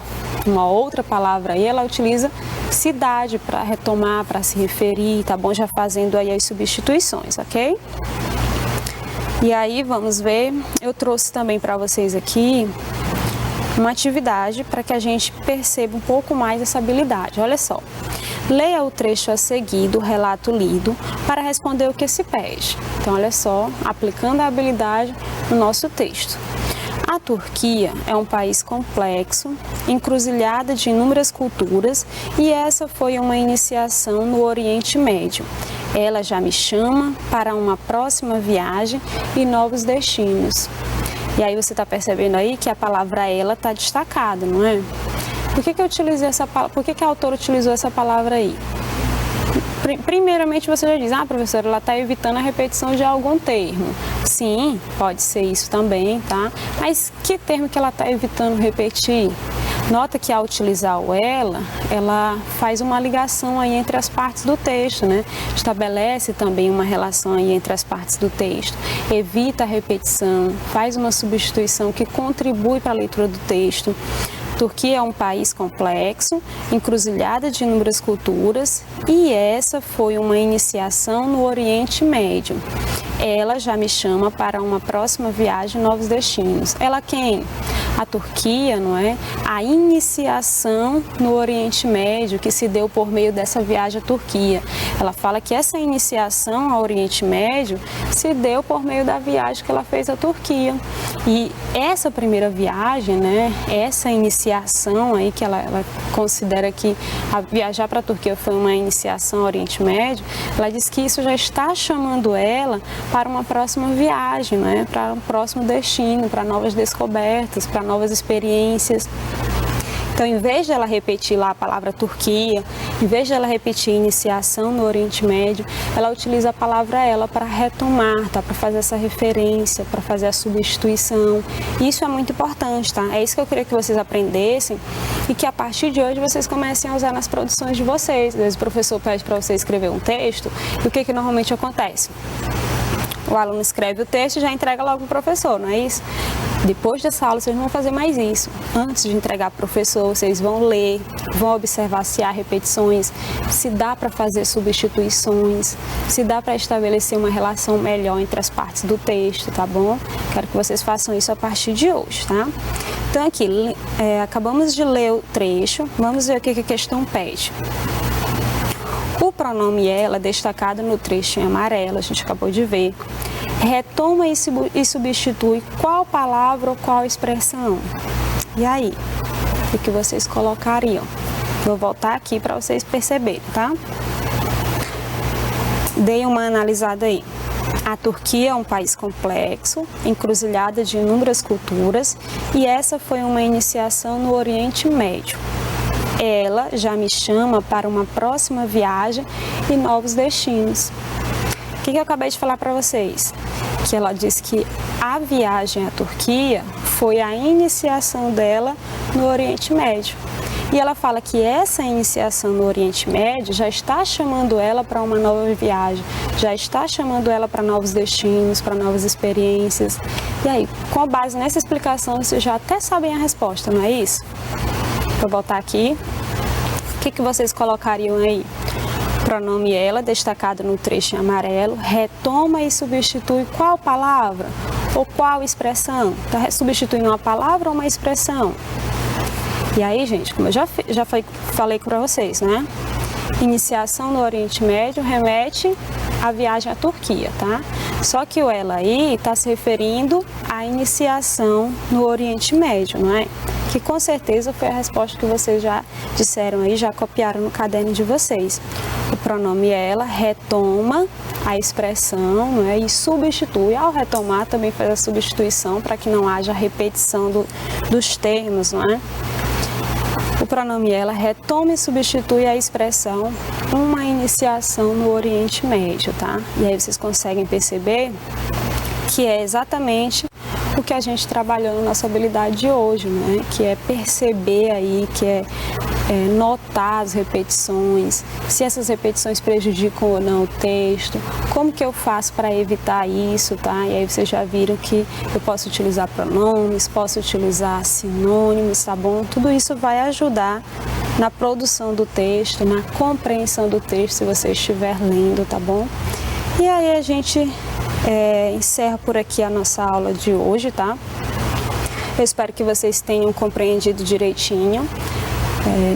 uma outra palavra aí, ela utiliza cidade para retomar, para se referir, tá bom? Já fazendo aí as substituições, ok? E aí, vamos ver, eu trouxe também para vocês aqui uma atividade para que a gente perceba um pouco mais essa habilidade. Olha só, leia o trecho a seguir do relato lido para responder o que se pede. Então, olha só, aplicando a habilidade no nosso texto. A Turquia é um país complexo, encruzilhada de inúmeras culturas, e essa foi uma iniciação no Oriente Médio. Ela já me chama para uma próxima viagem e novos destinos. E aí você está percebendo aí que a palavra ela está destacada, não é? Por que eu utilizei essa palavra? Por que a autora utilizou essa palavra aí? Primeiramente você já diz: ah, professora, ela está evitando a repetição de algum termo. Sim, pode ser isso também, tá? Mas que termo que ela está evitando repetir? Nota que ao utilizar o ela faz uma ligação aí entre as partes do texto, né? Estabelece também uma relação aí entre as partes do texto, evita a repetição, faz uma substituição que contribui para a leitura do texto. Turquia é um país complexo, encruzilhada de inúmeras culturas, e essa foi uma iniciação no Oriente Médio. Ela já me chama para uma próxima viagem e novos destinos. Ela quem? A Turquia, não é? A iniciação no Oriente Médio que se deu por meio dessa viagem à Turquia. Ela fala que essa iniciação ao Oriente Médio se deu por meio da viagem que ela fez à Turquia. E essa primeira viagem, né? Essa iniciação aí que ela considera que viajar para a Turquia foi uma iniciação ao Oriente Médio, ela diz que isso já está chamando ela para uma próxima viagem, né? Para um próximo destino, para novas descobertas, para novas experiências. Então, em vez de ela repetir lá a palavra Turquia, em vez de ela repetir iniciação no Oriente Médio, ela utiliza a palavra ela para retomar, tá? Para fazer essa referência, para fazer a substituição. Isso é muito importante, tá? É isso que eu queria que vocês aprendessem e que a partir de hoje vocês comecem a usar nas produções de vocês. Às vezes o professor pede para você escrever um texto e o que normalmente acontece? O aluno escreve o texto e já entrega logo para o professor, não é isso? Depois dessa aula, vocês não vão fazer mais isso. Antes de entregar para o professor, vocês vão ler, vão observar se há repetições, se dá para fazer substituições, se dá para estabelecer uma relação melhor entre as partes do texto, tá bom? Quero que vocês façam isso a partir de hoje, tá? Então, aqui, acabamos de ler o trecho, vamos ver o que a questão pede. O pronome ela, destacado no trecho em amarelo, a gente acabou de ver, retoma e substitui qual palavra ou qual expressão? E aí, o que vocês colocariam? Vou voltar aqui para vocês perceberem, tá? Deem uma analisada aí. A Turquia é um país complexo, encruzilhada de inúmeras culturas, e essa foi uma iniciação no Oriente Médio. Ela já me chama para uma próxima viagem e novos destinos. O que eu acabei de falar para vocês? Que ela diz que a viagem à Turquia foi a iniciação dela no Oriente Médio. E ela fala que essa iniciação no Oriente Médio já está chamando ela para uma nova viagem, já está chamando ela para novos destinos, para novas experiências. E aí, com base nessa explicação, vocês já até sabem a resposta, não é isso? Vou botar aqui. O que vocês colocariam aí? Pronome ela, destacado no trecho em amarelo, retoma e substitui qual palavra ou qual expressão? Está substituindo uma palavra ou uma expressão? E aí, gente, como eu já falei para vocês, né? Iniciação no Oriente Médio remete à viagem à Turquia, tá? Só que o ela aí está se referindo a iniciação no Oriente Médio, não é? Que com certeza foi a resposta que vocês já disseram aí, já copiaram no caderno de vocês. O pronome ela retoma a expressão, não é? E substitui. Ao retomar, também faz a substituição para que não haja repetição dos termos, não é? O pronome ela retoma e substitui a expressão uma iniciação no Oriente Médio, tá? E aí vocês conseguem perceber que é exatamente o que a gente trabalhou na nossa habilidade de hoje, né? Que é perceber aí, que é notar as repetições, se essas repetições prejudicam ou não o texto, como que eu faço para evitar isso, tá? E aí vocês já viram que eu posso utilizar pronomes, posso utilizar sinônimos, tá bom? Tudo isso vai ajudar na produção do texto, na compreensão do texto, se você estiver lendo, tá bom? E aí a gente encerra por aqui a nossa aula de hoje, tá? Eu espero que vocês tenham compreendido direitinho.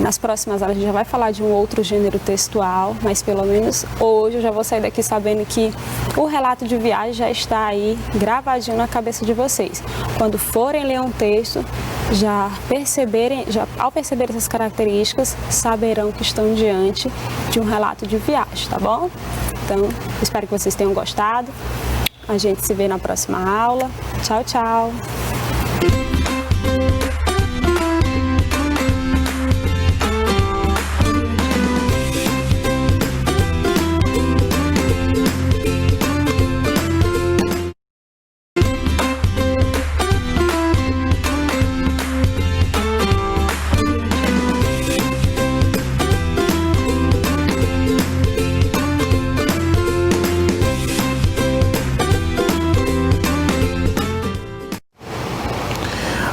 Nas próximas aulas a gente já vai falar de um outro gênero textual, mas pelo menos hoje eu já vou sair daqui sabendo que o relato de viagem já está aí gravadinho na cabeça de vocês. Quando forem ler um texto, ao perceber essas características, saberão que estão diante de um relato de viagem, tá bom? Então, espero que vocês tenham gostado. A gente se vê na próxima aula. Tchau, tchau!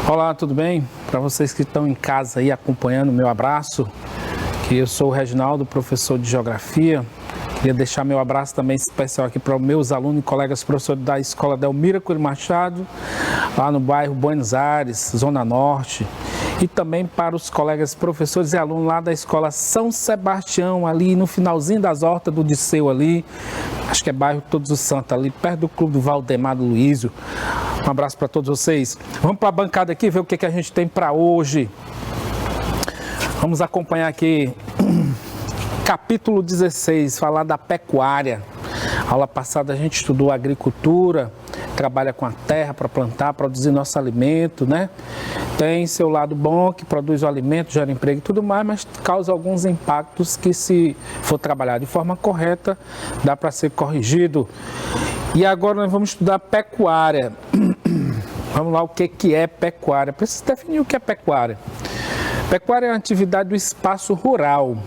Olá, tudo bem? Para vocês que estão em casa aí acompanhando, meu abraço, que eu sou o Reginaldo, professor de Geografia. Queria deixar meu abraço também especial aqui para os meus alunos e colegas professores da Escola Delmira Coelho Machado, lá no bairro Buenos Aires, Zona Norte. E também para os colegas professores e alunos lá da Escola São Sebastião, ali no finalzinho das hortas do Disseu ali, acho que é bairro Todos os Santos, ali perto do Clube do Valdemar do Luísio. Um abraço para todos vocês. Vamos para a bancada aqui ver o que a gente tem para hoje. Vamos acompanhar aqui capítulo 16, falar da pecuária. Aula passada a gente estudou agricultura, trabalha com a terra para plantar, produzir nosso alimento, né? Tem seu lado bom, que produz o alimento, gera emprego e tudo mais, mas causa alguns impactos que, se for trabalhar de forma correta, dá para ser corrigido. E agora nós vamos estudar pecuária. Vamos lá, o que é pecuária? Preciso definir o que é pecuária. Pecuária é uma atividade do espaço rural,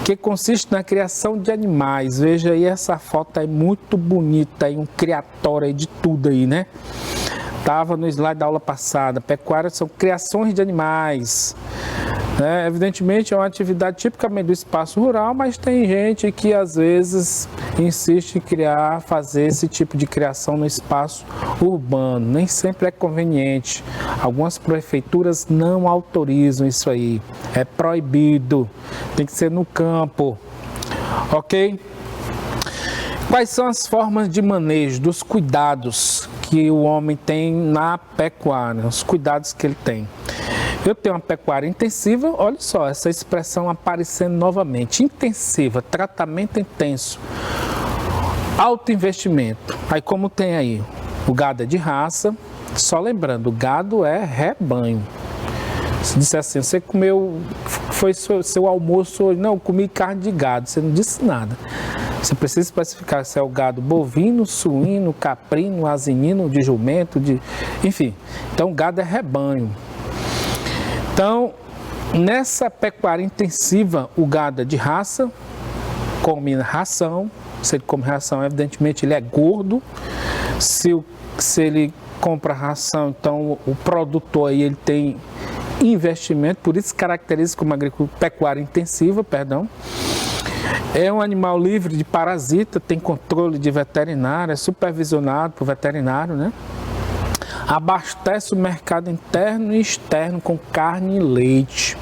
que consiste na criação de animais. Veja aí, essa foto aí muito bonita, aí um criatório aí de tudo aí, né? Estava no slide da aula passada. Pecuária são criações de animais. Evidentemente é uma atividade tipicamente do espaço rural, mas tem gente que às vezes insiste em fazer esse tipo de criação no espaço urbano. Nem sempre é conveniente. Algumas prefeituras não autorizam isso aí. É proibido. Tem que ser no campo. Ok? Quais são as formas de manejo, dos cuidados que o homem tem na pecuária, os cuidados que ele tem? Eu tenho uma pecuária intensiva, olha só, essa expressão aparecendo novamente, intensiva, tratamento intenso, alto investimento. Aí como tem aí, o gado é de raça, só lembrando, o gado é rebanho. Se disser assim, você comeu, foi seu almoço hoje, não, eu comi carne de gado, você não disse nada. Você precisa especificar se é o gado bovino, suíno, caprino, asinino, de jumento, enfim. Então o gado é rebanho. Então, nessa pecuária intensiva, o gado é de raça, come ração. Se ele come ração, evidentemente ele é gordo. Se ele compra ração, então o produtor aí ele tem investimento, por isso caracteriza como pecuária intensiva, perdão. É um animal livre de parasita, tem controle de veterinário, é supervisionado por veterinário, né? Abastece o mercado interno e externo com carne e leite.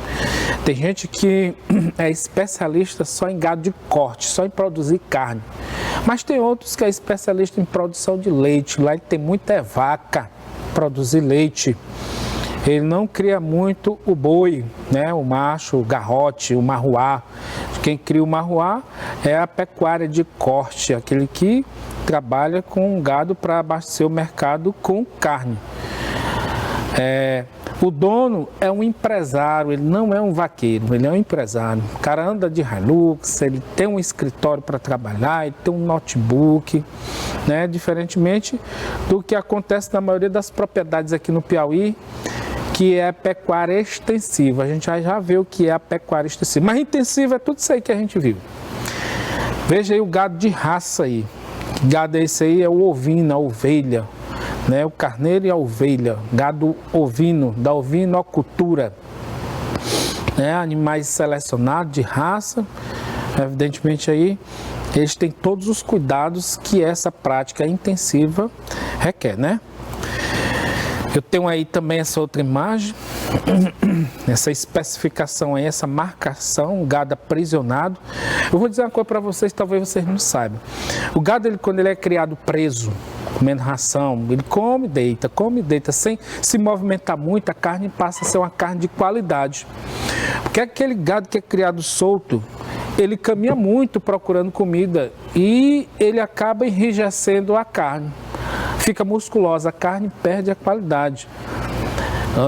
Tem gente que é especialista só em gado de corte, só em produzir carne. Mas tem outros que é especialista em produção de leite. Lá tem muita vaca. produzir leite. Ele não cria muito o boi, né? O macho, o garrote, o marruá. Quem cria o marruá é a pecuária de corte, aquele que trabalha com gado para abastecer o mercado com carne. O dono é um empresário, ele não é um vaqueiro, ele é um empresário. O cara anda de Hilux, ele tem um escritório para trabalhar, ele tem um notebook, né? Diferentemente do que acontece na maioria das propriedades aqui no Piauí, que é pecuária extensiva. A gente já vê o que é a pecuária extensiva, mas intensiva é tudo isso aí que a gente viu. Veja aí o gado de raça aí. Que gado é esse aí? É o ovino, a ovelha, né? O carneiro e a ovelha, gado ovino, da ovinocultura, né? Animais selecionados de raça, evidentemente aí eles têm todos os cuidados que essa prática intensiva requer, né? Eu tenho aí também essa outra imagem, essa especificação aí, essa marcação, gado aprisionado. Eu vou dizer uma coisa para vocês, talvez vocês não saibam. O gado, quando ele é criado preso, comendo ração, ele come e deita, sem se movimentar muito, a carne passa a ser uma carne de qualidade. Porque aquele gado que é criado solto, ele caminha muito procurando comida e ele acaba enrijecendo a carne. Fica musculosa, a carne perde a qualidade.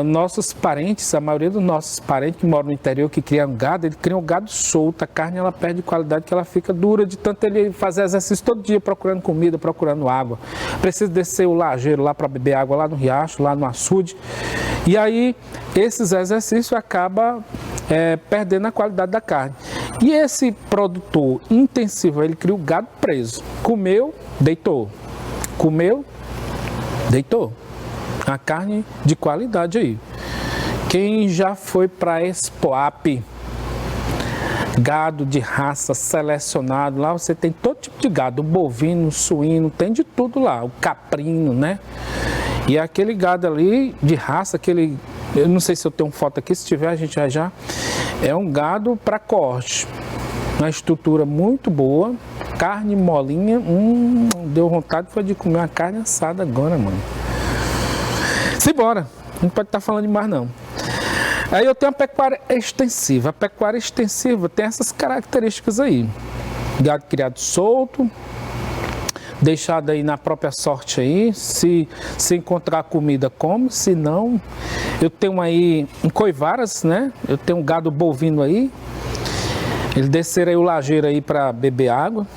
Nossos parentes, a maioria dos nossos parentes que moram no interior, que criam gado, eles criam gado solto, a carne ela perde qualidade, que ela fica dura de tanto ele fazer exercício todo dia, procurando comida, procurando água. Precisa descer o lajeiro lá para beber água lá no riacho, lá no açude. E aí, esses exercícios acabam perdendo a qualidade da carne. E esse produtor intensivo, ele cria o gado preso. Comeu, deitou. Comeu, deitou. A carne de qualidade aí. Quem já foi para Expoap, gado de raça selecionado, lá você tem todo tipo de gado, bovino, suíno, tem de tudo lá, o caprino, né? E aquele gado ali de raça, aquele, eu não sei se eu tenho foto aqui, se tiver a gente já, é um gado para corte. Uma estrutura muito boa, carne molinha, deu vontade foi de comer uma carne assada agora, mano. Simbora, não pode estar falando demais não. Aí eu tenho a pecuária extensiva. A pecuária extensiva tem essas características aí. Gado criado solto, deixado aí na própria sorte aí. Se encontrar comida, come. Se não, eu tenho aí em Coivaras, né? Eu tenho um gado bovino aí. Ele descer aí o lajeiro aí para beber água.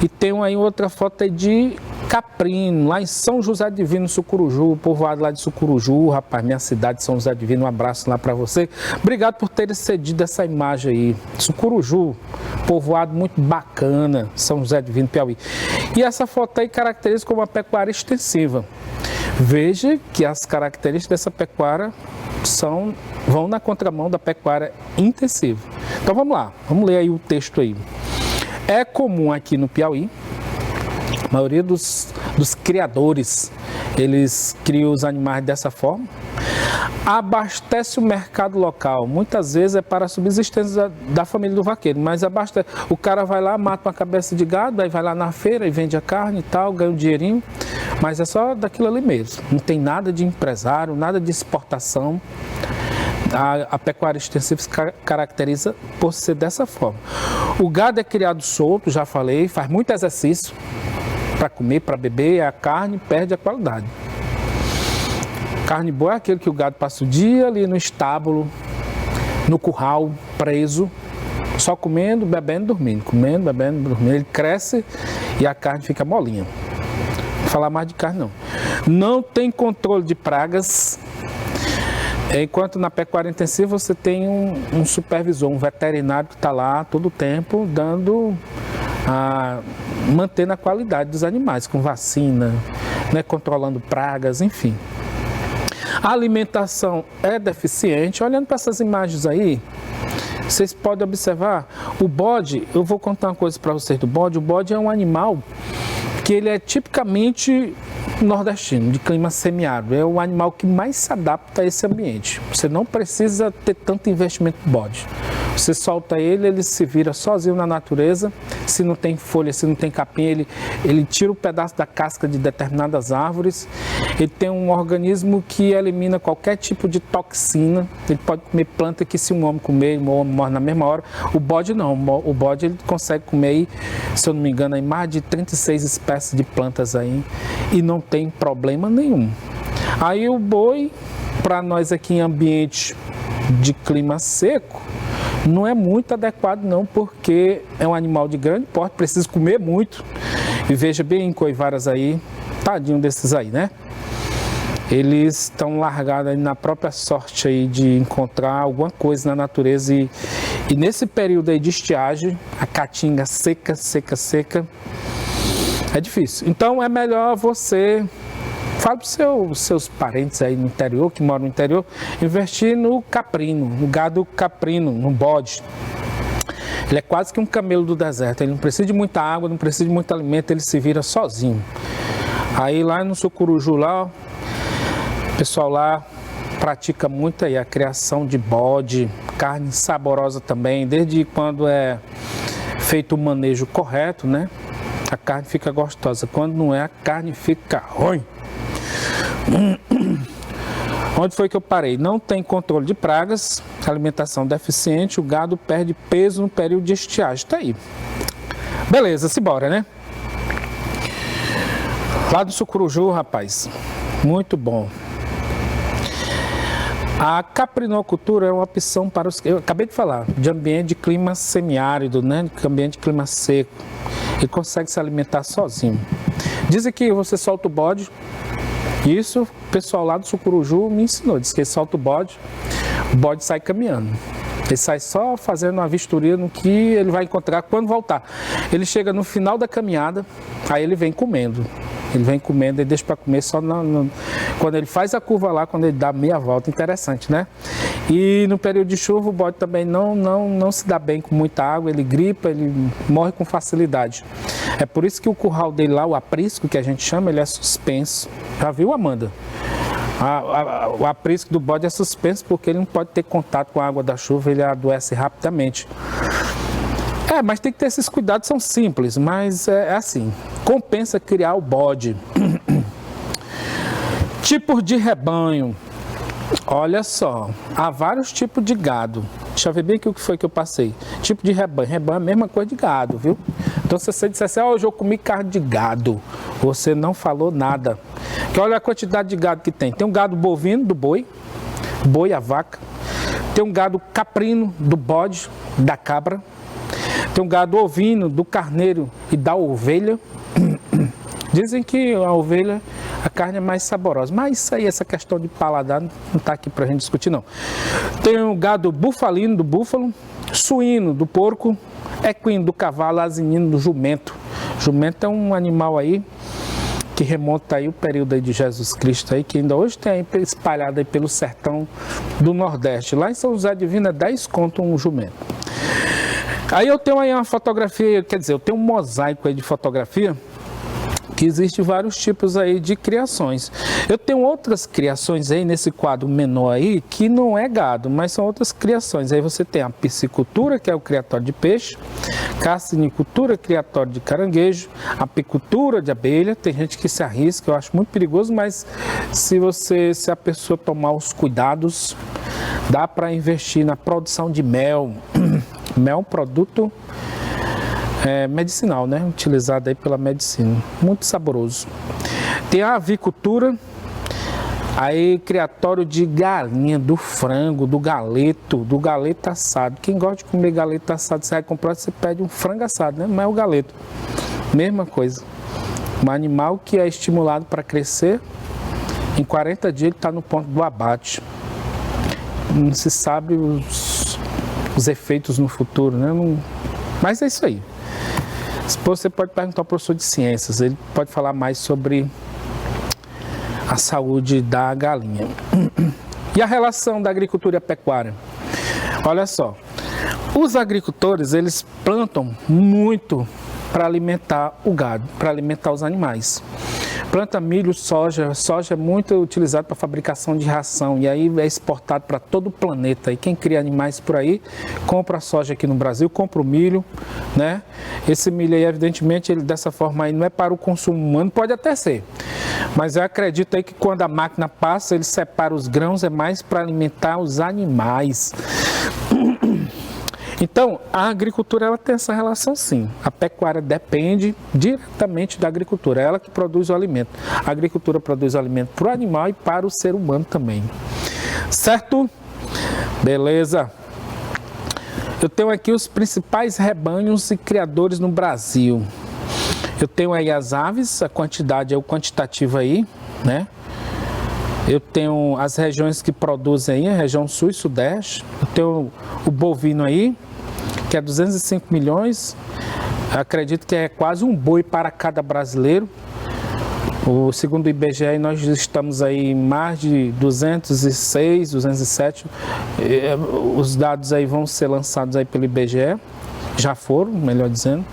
E tenho aí outra foto aí de caprino, lá em São José Divino, Sucuruju, povoado lá de Sucuruju, rapaz, minha cidade, São José Divino, um abraço lá para você. Obrigado por terem cedido essa imagem aí. Sucuruju, povoado muito bacana, São José Divino, Piauí. E essa foto aí caracteriza como uma pecuária extensiva. Veja que as características dessa pecuária vão na contramão da pecuária intensiva. Então vamos lá, vamos ler aí o texto aí. É comum aqui no Piauí, a maioria dos criadores, eles criam os animais dessa forma, abastece o mercado local, muitas vezes é para a subsistência da família do vaqueiro, mas abastece, o cara vai lá, mata uma cabeça de gado, aí vai lá na feira e vende a carne e tal, ganha um dinheirinho, mas é só daquilo ali mesmo, não tem nada de empresário, nada de exportação. A pecuária extensiva se caracteriza por ser dessa forma. O gado é criado solto, já falei, faz muito exercício para comer, para beber, a carne perde a qualidade. Carne boa é aquele que o gado passa o dia ali no estábulo, no curral, preso, só comendo, bebendo, dormindo. Comendo, bebendo, dormindo. Ele cresce e a carne fica molinha. Não vou falar mais de carne não. Não tem controle de pragas. Enquanto na pecuária intensiva você tem um supervisor, um veterinário que está lá todo o tempo mantendo a qualidade dos animais, com vacina, né, controlando pragas, enfim. A alimentação é deficiente. Olhando para essas imagens aí, vocês podem observar, o bode, eu vou contar uma coisa para vocês do bode. O bode é um animal que ele é tipicamente nordestino, de clima semiárido. É o animal que mais se adapta a esse ambiente. Você não precisa ter tanto investimento no bode. Você solta ele, ele se vira sozinho na natureza. Se não tem folha, se não tem capim, ele tira um pedaço da casca de determinadas árvores. Ele tem um organismo que elimina qualquer tipo de toxina. Ele pode comer planta que se um homem comer, o homem morre na mesma hora. O bode não. O bode ele consegue comer, se eu não me engano, aí, mais de 36 espécies de plantas aí. E não tem problema nenhum. Aí o boi, para nós aqui em ambiente de clima seco, não é muito adequado não, porque é um animal de grande porte, precisa comer muito. E veja bem em coivaras aí, tadinho desses aí, né? Eles estão largados aí na própria sorte aí de encontrar alguma coisa na natureza e nesse período aí de estiagem, a caatinga seca, é difícil. Então é melhor você, fala para os seus parentes aí no interior, que moram no interior, investir no caprino, no gado caprino, no bode. Ele é quase que um camelo do deserto, ele não precisa de muita água, não precisa de muito alimento, ele se vira sozinho. Aí lá no Sucuruju, lá, o pessoal lá pratica muito aí a criação de bode, carne saborosa também, desde quando é feito o manejo correto, né? A carne fica gostosa, quando não é, a carne fica ruim. Onde foi que eu parei? Não tem controle de pragas, alimentação deficiente, o gado perde peso no período de estiagem. Tá aí. Beleza, simbora, né? Lá do Sucuruju, rapaz, muito bom. A caprinocultura é uma opção para os... Eu acabei de falar, de ambiente de clima semiárido, né? De ambiente de clima seco. Ele consegue se alimentar sozinho. Dizem que você solta o bode. Isso o pessoal lá do Sucuruju me ensinou. Diz que ele solta o bode sai caminhando. Ele sai só fazendo uma vistoria no que ele vai encontrar quando voltar. Ele chega no final da caminhada, aí ele vem comendo. Ele vem comendo e deixa para comer só quando ele faz a curva lá, quando ele dá meia volta. Interessante, né? E no período de chuva o bode também não se dá bem com muita água, ele gripa, ele morre com facilidade. É por isso que o curral dele lá, o aprisco que a gente chama, ele é suspenso. Já viu, Amanda? O aprisco do bode é suspenso porque ele não pode ter contato com a água da chuva, ele adoece rapidamente. Mas tem que ter esses cuidados, são simples, mas é assim, compensa criar o bode. Tipos de rebanho. Olha só, há vários tipos de gado. Deixa eu ver bem aqui o que foi que eu passei. Tipo de rebanho. Rebanho é a mesma coisa de gado, viu? Então se você disser assim, hoje eu comi carne de gado, você não falou nada. Porque olha a quantidade de gado que tem. Tem um gado bovino do boi, a vaca. Tem um gado caprino do bode, da cabra. Tem um gado ovino do carneiro e da ovelha. Dizem que a ovelha, a carne é mais saborosa. Mas isso aí, essa questão de paladar, não está aqui para a gente discutir, não. Tem o gado bufalino do búfalo, suíno do porco, equino do cavalo, asinino do jumento. Jumento é um animal aí que remonta aí o período aí de Jesus Cristo, aí, que ainda hoje tem aí espalhado aí pelo sertão do Nordeste. Lá em São José Divino é 10 conto um jumento. Aí eu tenho aí uma fotografia, quer dizer, eu tenho um mosaico aí de fotografia, que existe vários tipos aí de criações. Eu tenho outras criações aí nesse quadro menor aí, que não é gado, mas são outras criações. Aí você tem a piscicultura, que é o criatório de peixe, carcinicultura, criatório de caranguejo, apicultura de abelha, tem gente que se arrisca, eu acho muito perigoso, mas se a pessoa tomar os cuidados, dá para investir na produção de mel. Mel é um produto medicinal, né? Utilizado aí pela medicina. Muito saboroso. Tem a avicultura, aí criatório de galinha, do frango, do galeto assado. Quem gosta de comer galeto assado, você vai comprar, você pede um frango assado, né? Mas é o galeto. Mesma coisa. Um animal que é estimulado para crescer, em 40 dias ele está no ponto do abate. Não se sabe os efeitos no futuro, né? Mas é isso aí. Você pode perguntar ao professor de ciências, ele pode falar mais sobre a saúde da galinha. E a relação da agricultura e a pecuária? Olha só, os agricultores, eles plantam muito para alimentar o gado, para alimentar os animais. Planta milho, soja. Soja é muito utilizado para fabricação de ração e aí é exportado para todo o planeta. E quem cria animais por aí, compra a soja aqui no Brasil, compra o milho, né? Esse milho aí, evidentemente, ele dessa forma aí não é para o consumo humano, pode até ser. Mas eu acredito aí que quando a máquina passa, ele separa os grãos, é mais para alimentar os animais. Então, a agricultura ela tem essa relação sim. A pecuária depende diretamente da agricultura, é ela que produz o alimento. A agricultura produz o alimento para o animal e para o ser humano também. Certo? Beleza. Eu tenho aqui os principais rebanhos e criadores no Brasil. Eu tenho aí as aves, a quantidade é o quantitativo aí, né? Eu tenho as regiões que produzem aí, a região sul e sudeste. Eu tenho o bovino aí, que é 205 milhões. Eu acredito que é quase um boi para cada brasileiro. Segundo o IBGE, nós estamos aí em mais de 206, 207. Os dados aí vão ser lançados aí pelo IBGE. Já foram, melhor dizendo.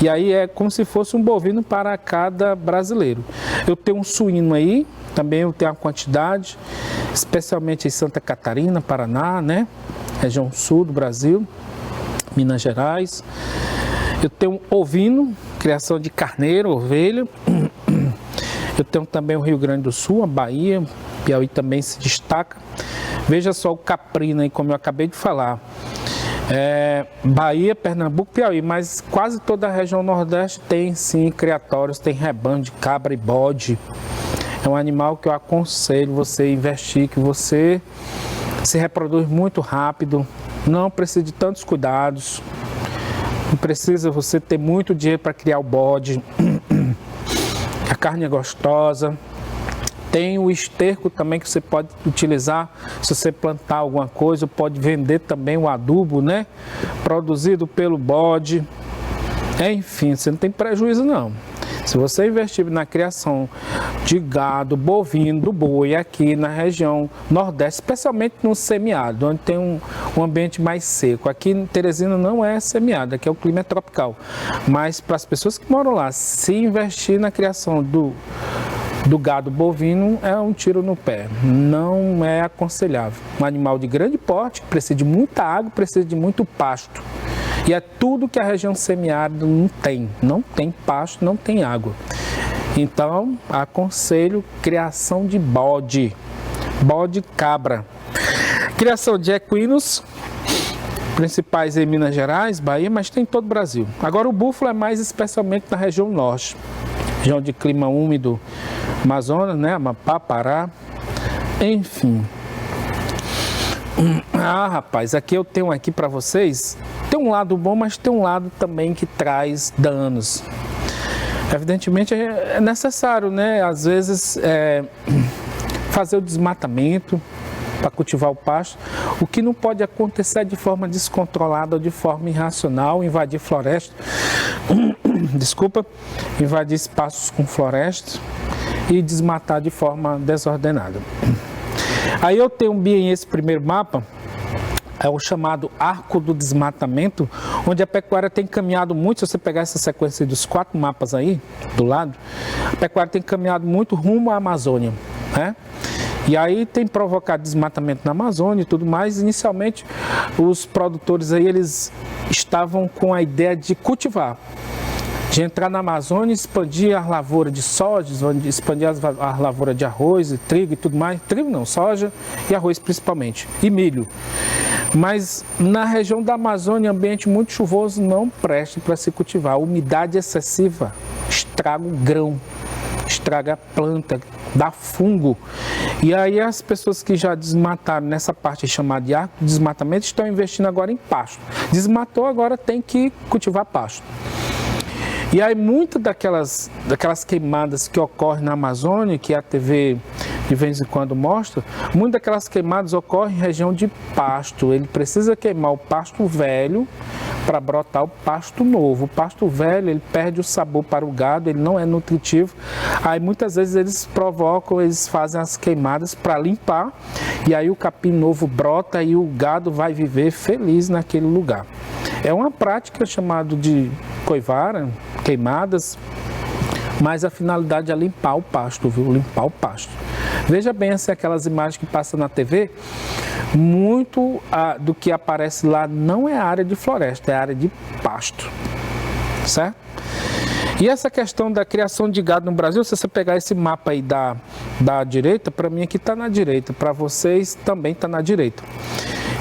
E aí é como se fosse um bovino para cada brasileiro. Eu tenho um suíno aí, também eu tenho a quantidade, especialmente em Santa Catarina, Paraná, né? Região sul do Brasil, Minas Gerais. Eu tenho um ovino, criação de carneiro, ovelha. Eu tenho também o Rio Grande do Sul, a Bahia, Piauí também se destaca. Veja só o caprino aí, como eu acabei de falar. Bahia, Pernambuco, Piauí, mas quase toda a região nordeste tem sim criatórios, tem rebanho de cabra e bode. É um animal que eu aconselho você investir, que você se reproduz muito rápido, não precisa de tantos cuidados, não precisa você ter muito dinheiro para criar o bode. A carne é gostosa. Tem o esterco também que você pode utilizar se você plantar alguma coisa, pode vender também o adubo, né? Produzido pelo bode. Enfim, você não tem prejuízo não. Se você investir na criação de gado, bovino, do boi aqui na região nordeste, especialmente no semiárido, onde tem um ambiente mais seco. Aqui em Teresina não é semiárido, aqui é o clima tropical. Mas para as pessoas que moram lá, se investir na criação do gado bovino é um tiro no pé, não é aconselhável. Um animal de grande porte, que precisa de muita água, precisa de muito pasto. E é tudo que a região semiárida não tem pasto, não tem água. Então, aconselho criação de bode cabra. Criação de equinos, principais em Minas Gerais, Bahia, mas tem em todo o Brasil. Agora o búfalo é mais especialmente na região norte, região de clima úmido, Amazonas, né, Amapá, Pará, enfim. Rapaz, aqui eu tenho aqui para vocês, tem um lado bom, mas tem um lado também que traz danos. Evidentemente é necessário, né, às vezes fazer o desmatamento para cultivar o pasto. O que não pode acontecer é de forma descontrolada ou de forma irracional, invadir floresta, invadir espaços com floresta e desmatar de forma desordenada. Aí eu tenho bem esse primeiro mapa, é o chamado Arco do Desmatamento, onde a pecuária tem caminhado muito. Se você pegar essa sequência dos 4 mapas aí, do lado, a pecuária tem caminhado muito rumo à Amazônia, né? E aí tem provocado desmatamento na Amazônia e tudo mais. Inicialmente, os produtores aí, eles estavam com a ideia de cultivar, de entrar na Amazônia, expandir a lavoura de soja, expandir a lavoura de arroz e trigo e tudo mais. Trigo não, soja e arroz principalmente, e milho. Mas na região da Amazônia, ambiente muito chuvoso não presta para se cultivar. A umidade excessiva estraga o grão, estraga a planta, dá fungo. E aí as pessoas que já desmataram nessa parte chamada de arco de desmatamento estão investindo agora em pasto. Desmatou, agora tem que cultivar pasto. E aí muitas daquelas queimadas que ocorrem na Amazônia, que a TV de vez em quando mostra, muitas daquelas queimadas ocorrem em região de pasto. Ele precisa queimar o pasto velho para brotar o pasto novo. O pasto velho, ele perde o sabor para o gado, ele não é nutritivo. Aí muitas vezes eles fazem as queimadas para limpar, e aí o capim novo brota e o gado vai viver feliz naquele lugar. É uma prática chamada de coivara, queimadas, mas a finalidade é limpar o pasto, viu? Limpar o pasto. Veja bem assim, aquelas imagens que passam na TV, muito do que aparece lá não é área de floresta, é área de pasto, certo? E essa questão da criação de gado no Brasil, se você pegar esse mapa aí da direita, para mim aqui está na direita, para vocês também está na direita.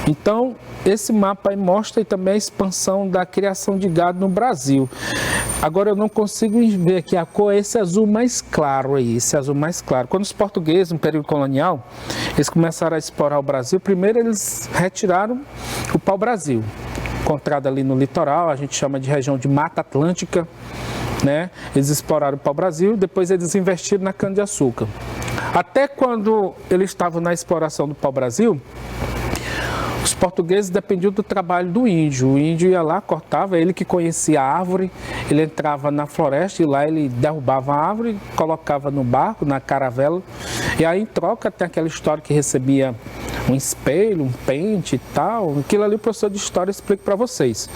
Então, esse mapa aí mostra também a expansão da criação de gado no Brasil. Agora eu não consigo ver aqui a cor, esse azul mais claro aí, esse azul mais claro. Quando os portugueses, no período colonial, eles começaram a explorar o Brasil, primeiro eles retiraram o pau-brasil, encontrado ali no litoral, a gente chama de região de Mata Atlântica, né? Eles exploraram o pau-brasil, depois eles investiram na cana-de-açúcar. Até quando eles estavam na exploração do pau-brasil, os portugueses dependiam do trabalho do índio. O índio ia lá, cortava, ele que conhecia a árvore, ele entrava na floresta e lá ele derrubava a árvore, colocava no barco, na caravela, e aí em troca tem aquela história que recebia um espelho, um pente e tal. Aquilo ali o professor de história explica para vocês.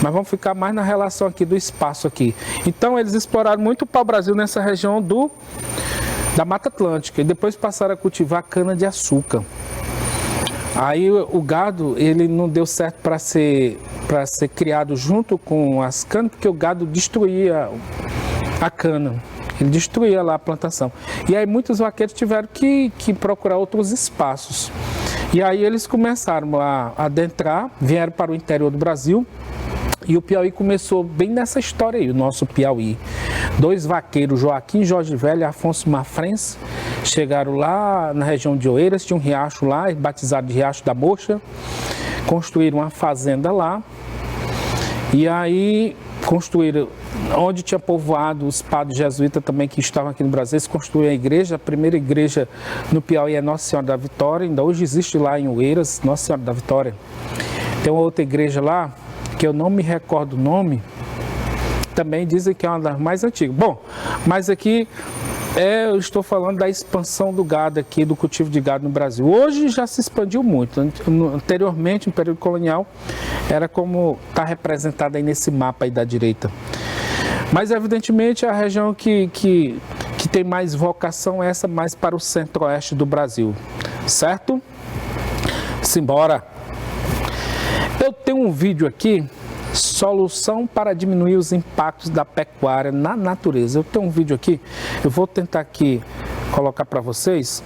Mas vamos ficar mais na relação aqui do espaço aqui. Então eles exploraram muito o pau-brasil nessa região da Mata Atlântica e depois passaram a cultivar cana-de-açúcar. Aí o gado, ele não deu certo para ser criado junto com as canas, porque o gado destruía a cana, ele destruía lá a plantação. E aí muitos vaqueiros tiveram que procurar outros espaços. E aí eles começaram a adentrar, vieram para o interior do Brasil, e o Piauí começou bem nessa história aí, o nosso Piauí. Dois vaqueiros, Joaquim Jorge Velho e Afonso Mafrens, chegaram lá na região de Oeiras, tinha um riacho lá, batizado de Riacho da Mocha, construíram uma fazenda lá, e aí construíram, onde tinha povoado os padres jesuítas também que estavam aqui no Brasil, eles construíram a igreja, a primeira igreja no Piauí é Nossa Senhora da Vitória, ainda hoje existe lá em Oeiras, Nossa Senhora da Vitória. Tem uma outra igreja lá, que eu não me recordo o nome, também dizem que é uma das mais antigas. Bom, mas aqui eu estou falando da expansão do gado aqui, do cultivo de gado no Brasil. Hoje já se expandiu muito. Anteriormente, no período colonial, era como está representado aí nesse mapa aí da direita. Mas, evidentemente, a região que tem mais vocação é essa mais para o centro-oeste do Brasil. Certo? Simbora! Eu tenho um vídeo aqui, solução para diminuir os impactos da pecuária na natureza. Eu tenho um vídeo aqui, eu vou tentar aqui colocar para vocês.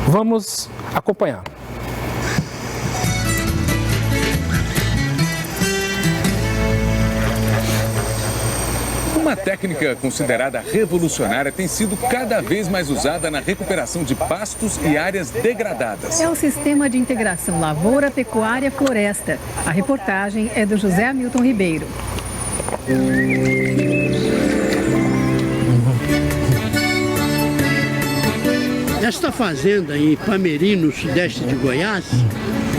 Vamos acompanhar. Uma técnica considerada revolucionária tem sido cada vez mais usada na recuperação de pastos e áreas degradadas. É o sistema de integração lavoura, pecuária, floresta. A reportagem é do José Hamilton Ribeiro. Esta fazenda em Ipameri, no sudeste de Goiás,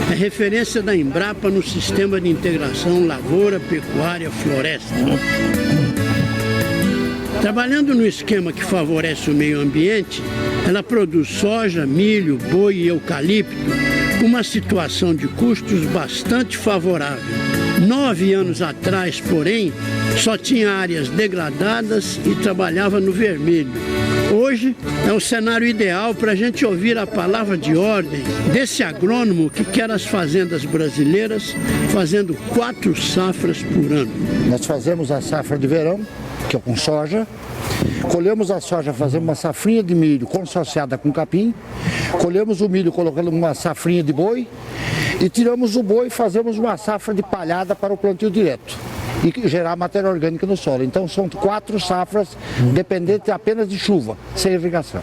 é referência da Embrapa no sistema de integração lavoura, pecuária, floresta. Trabalhando no esquema que favorece o meio ambiente, ela produz soja, milho, boi e eucalipto com uma situação de custos bastante favorável. 9 anos atrás, porém, só tinha áreas degradadas e trabalhava no vermelho. Hoje é o cenário ideal para a gente ouvir a palavra de ordem desse agrônomo que quer as fazendas brasileiras fazendo 4 safras por ano. Nós fazemos a safra de verão, que é com soja, colhemos a soja, fazemos uma safrinha de milho consociada com capim, colhemos o milho colocando uma safrinha de boi e tiramos o boi e fazemos uma safra de palhada para o plantio direto e gerar matéria orgânica no solo. Então são 4 safras dependentes apenas de chuva, sem irrigação.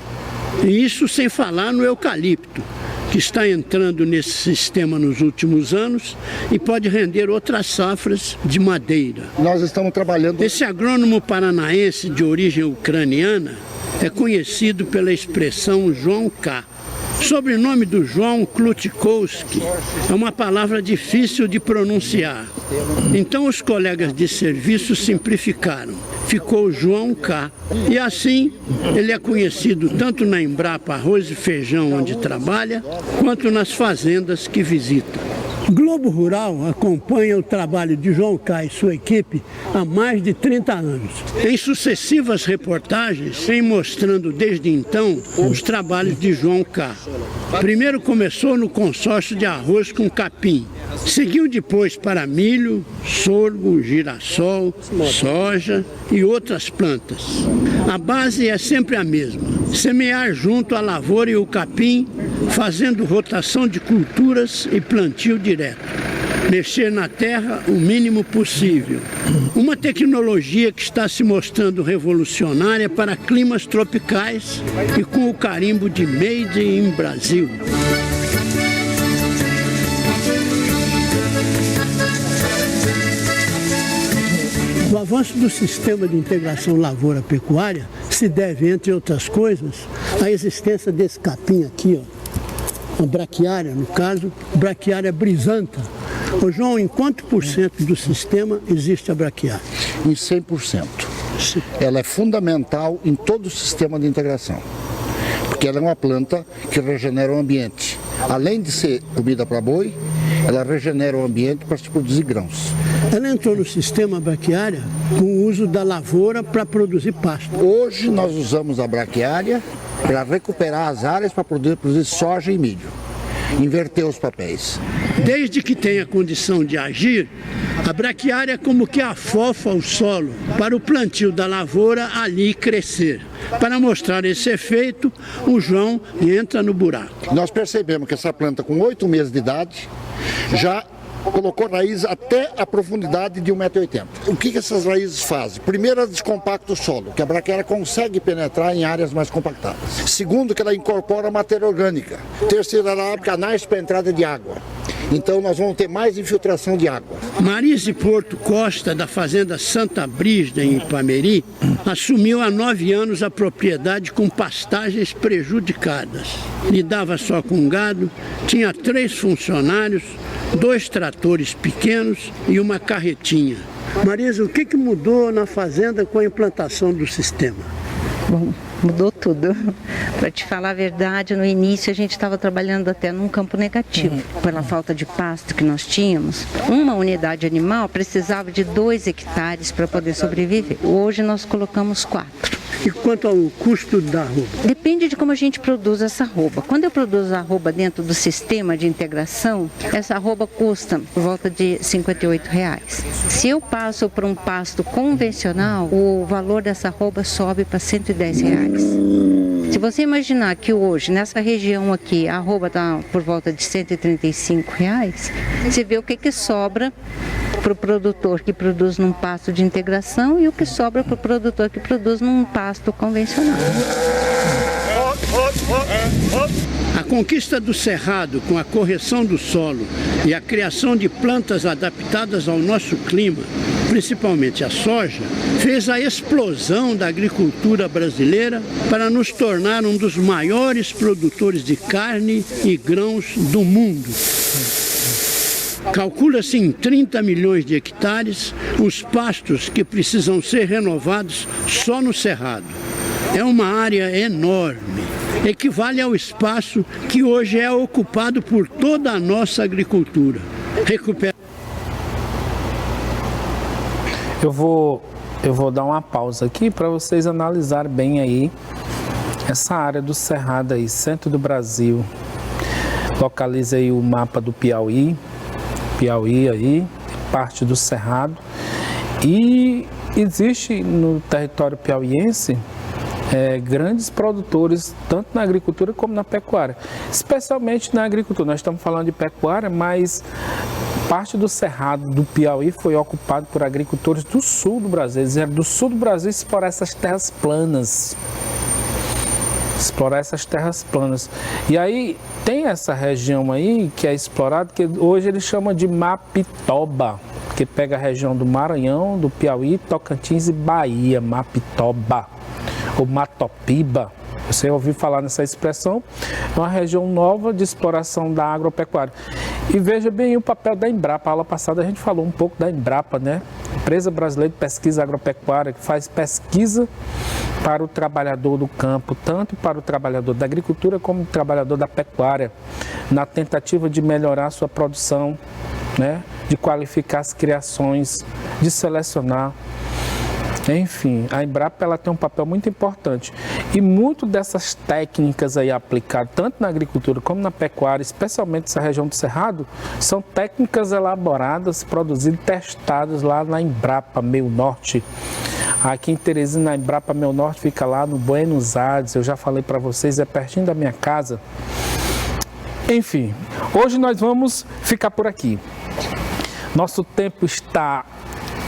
E isso sem falar no eucalipto, que está entrando nesse sistema nos últimos anos e pode render outras safras de madeira. Nós estamos trabalhando... Esse agrônomo paranaense de origem ucraniana é conhecido pela expressão João K. Sobrenome do João Klutikowski é uma palavra difícil de pronunciar. Então os colegas de serviço simplificaram. Ficou João K. E assim ele é conhecido tanto na Embrapa Arroz e Feijão, onde trabalha, quanto nas fazendas que visita. Globo Rural acompanha o trabalho de João K. e sua equipe há mais de 30 anos. Em sucessivas reportagens, vem mostrando desde então os trabalhos de João K. Primeiro começou no consórcio de arroz com capim. Seguiu depois para milho, sorgo, girassol, soja e outras plantas. A base é sempre a mesma: semear junto à lavoura e o capim, fazendo rotação de culturas e plantio direto. Mexer na terra o mínimo possível. Uma tecnologia que está se mostrando revolucionária para climas tropicais e com o carimbo de Made in Brasil. O avanço do sistema de integração lavoura-pecuária se deve, entre outras coisas, à existência desse capim aqui, ó, a braquiária, no caso, braquiária brisanta. Ô João, em quanto por cento do sistema existe a braquiária? Em 100%. Ela é fundamental em todo o sistema de integração, porque ela é uma planta que regenera o ambiente. Além de ser comida para boi, ela regenera o ambiente para se produzir grãos. Ela entrou no sistema braquiária com o uso da lavoura para produzir pasto. Hoje nós usamos a braquiária para recuperar as áreas para poder produzir soja e milho. Inverter os papéis. Desde que tenha condição de agir, a braquiária como que afofa o solo para o plantio da lavoura ali crescer. Para mostrar esse efeito, o João entra no buraco. Nós percebemos que essa planta com 8 meses de idade já colocou raiz até a profundidade de 1,80 m. O que essas raízes fazem? Primeiro, ela descompacta o solo, que a braquiária consegue penetrar em áreas mais compactadas. Segundo, que ela incorpora matéria orgânica. Terceiro, ela abre canais para entrada de água. Então nós vamos ter mais infiltração de água. Marise Porto Costa, da fazenda Santa Brígida, em Ipameri, assumiu há 9 anos a propriedade com pastagens prejudicadas. Lidava só com gado, tinha 3 funcionários, 2 tratores pequenos e uma carretinha. Marisa, o que mudou na fazenda com a implantação do sistema? Bom, mudou tudo. Para te falar a verdade, no início a gente estava trabalhando até num campo negativo. Pela falta de pasto que nós tínhamos, uma unidade animal precisava de 2 hectares para poder sobreviver. Hoje nós colocamos 4. E quanto ao custo da arroba? Depende de como a gente produz essa arroba. Quando eu produzo a arroba dentro do sistema de integração, essa arroba custa por volta de R$ 58. Se eu passo por um pasto convencional, o valor dessa arroba sobe para R$ 110. Se você imaginar que hoje, nessa região aqui, a arroba está por volta de R$ 135, você vê o que sobra para o produtor que produz num pasto de integração e o que sobra para o produtor que produz num pasto convencional. A conquista do cerrado com a correção do solo e a criação de plantas adaptadas ao nosso clima, principalmente a soja, fez a explosão da agricultura brasileira para nos tornar um dos maiores produtores de carne e grãos do mundo. Calcula-se em 30 milhões de hectares os pastos que precisam ser renovados só no cerrado. É uma área enorme, equivale ao espaço que hoje é ocupado por toda a nossa agricultura. Eu vou dar uma pausa aqui para vocês analisarem bem aí essa área do Cerrado aí, centro do Brasil. Localiza aí o mapa do Piauí aí, parte do Cerrado. E existe no território piauiense grandes produtores, tanto na agricultura como na pecuária. Especialmente na agricultura, nós estamos falando de pecuária, mas parte do Cerrado do Piauí foi ocupado por agricultores do sul do Brasil. Eles eram do sul do Brasil explorar essas terras planas. E aí tem essa região aí que é explorada, que hoje eles chamam de Mapitoba, que pega a região do Maranhão, do Piauí, Tocantins e Bahia, Mapitoba, ou Matopiba. Você ouviu falar nessa expressão? É uma região nova de exploração da agropecuária. E veja bem o papel da Embrapa. A aula passada a gente falou um pouco da Embrapa, né? Empresa Brasileira de Pesquisa Agropecuária, que faz pesquisa para o trabalhador do campo, tanto para o trabalhador da agricultura como o trabalhador da pecuária, na tentativa de melhorar a sua produção, né? De qualificar as criações, de selecionar. Enfim, a Embrapa ela tem um papel muito importante e muito dessas técnicas aí aplicadas tanto na agricultura como na pecuária, especialmente nessa região do Cerrado, são técnicas elaboradas, produzidas e testadas lá na Embrapa Meio Norte. Aqui em Teresina, a Embrapa Meio Norte fica lá no Buenos Aires, eu já falei para vocês, é pertinho da minha casa. Enfim, hoje nós vamos ficar por aqui. Nosso tempo está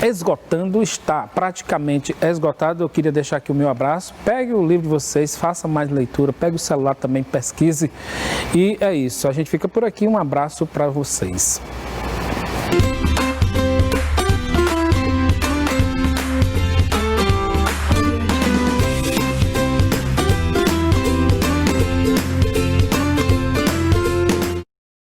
esgotando, está praticamente esgotado. Eu queria deixar aqui o meu abraço. Pegue o livro de vocês, faça mais leitura, pegue o celular também, pesquise. E é isso, a gente fica por aqui. Um abraço para vocês.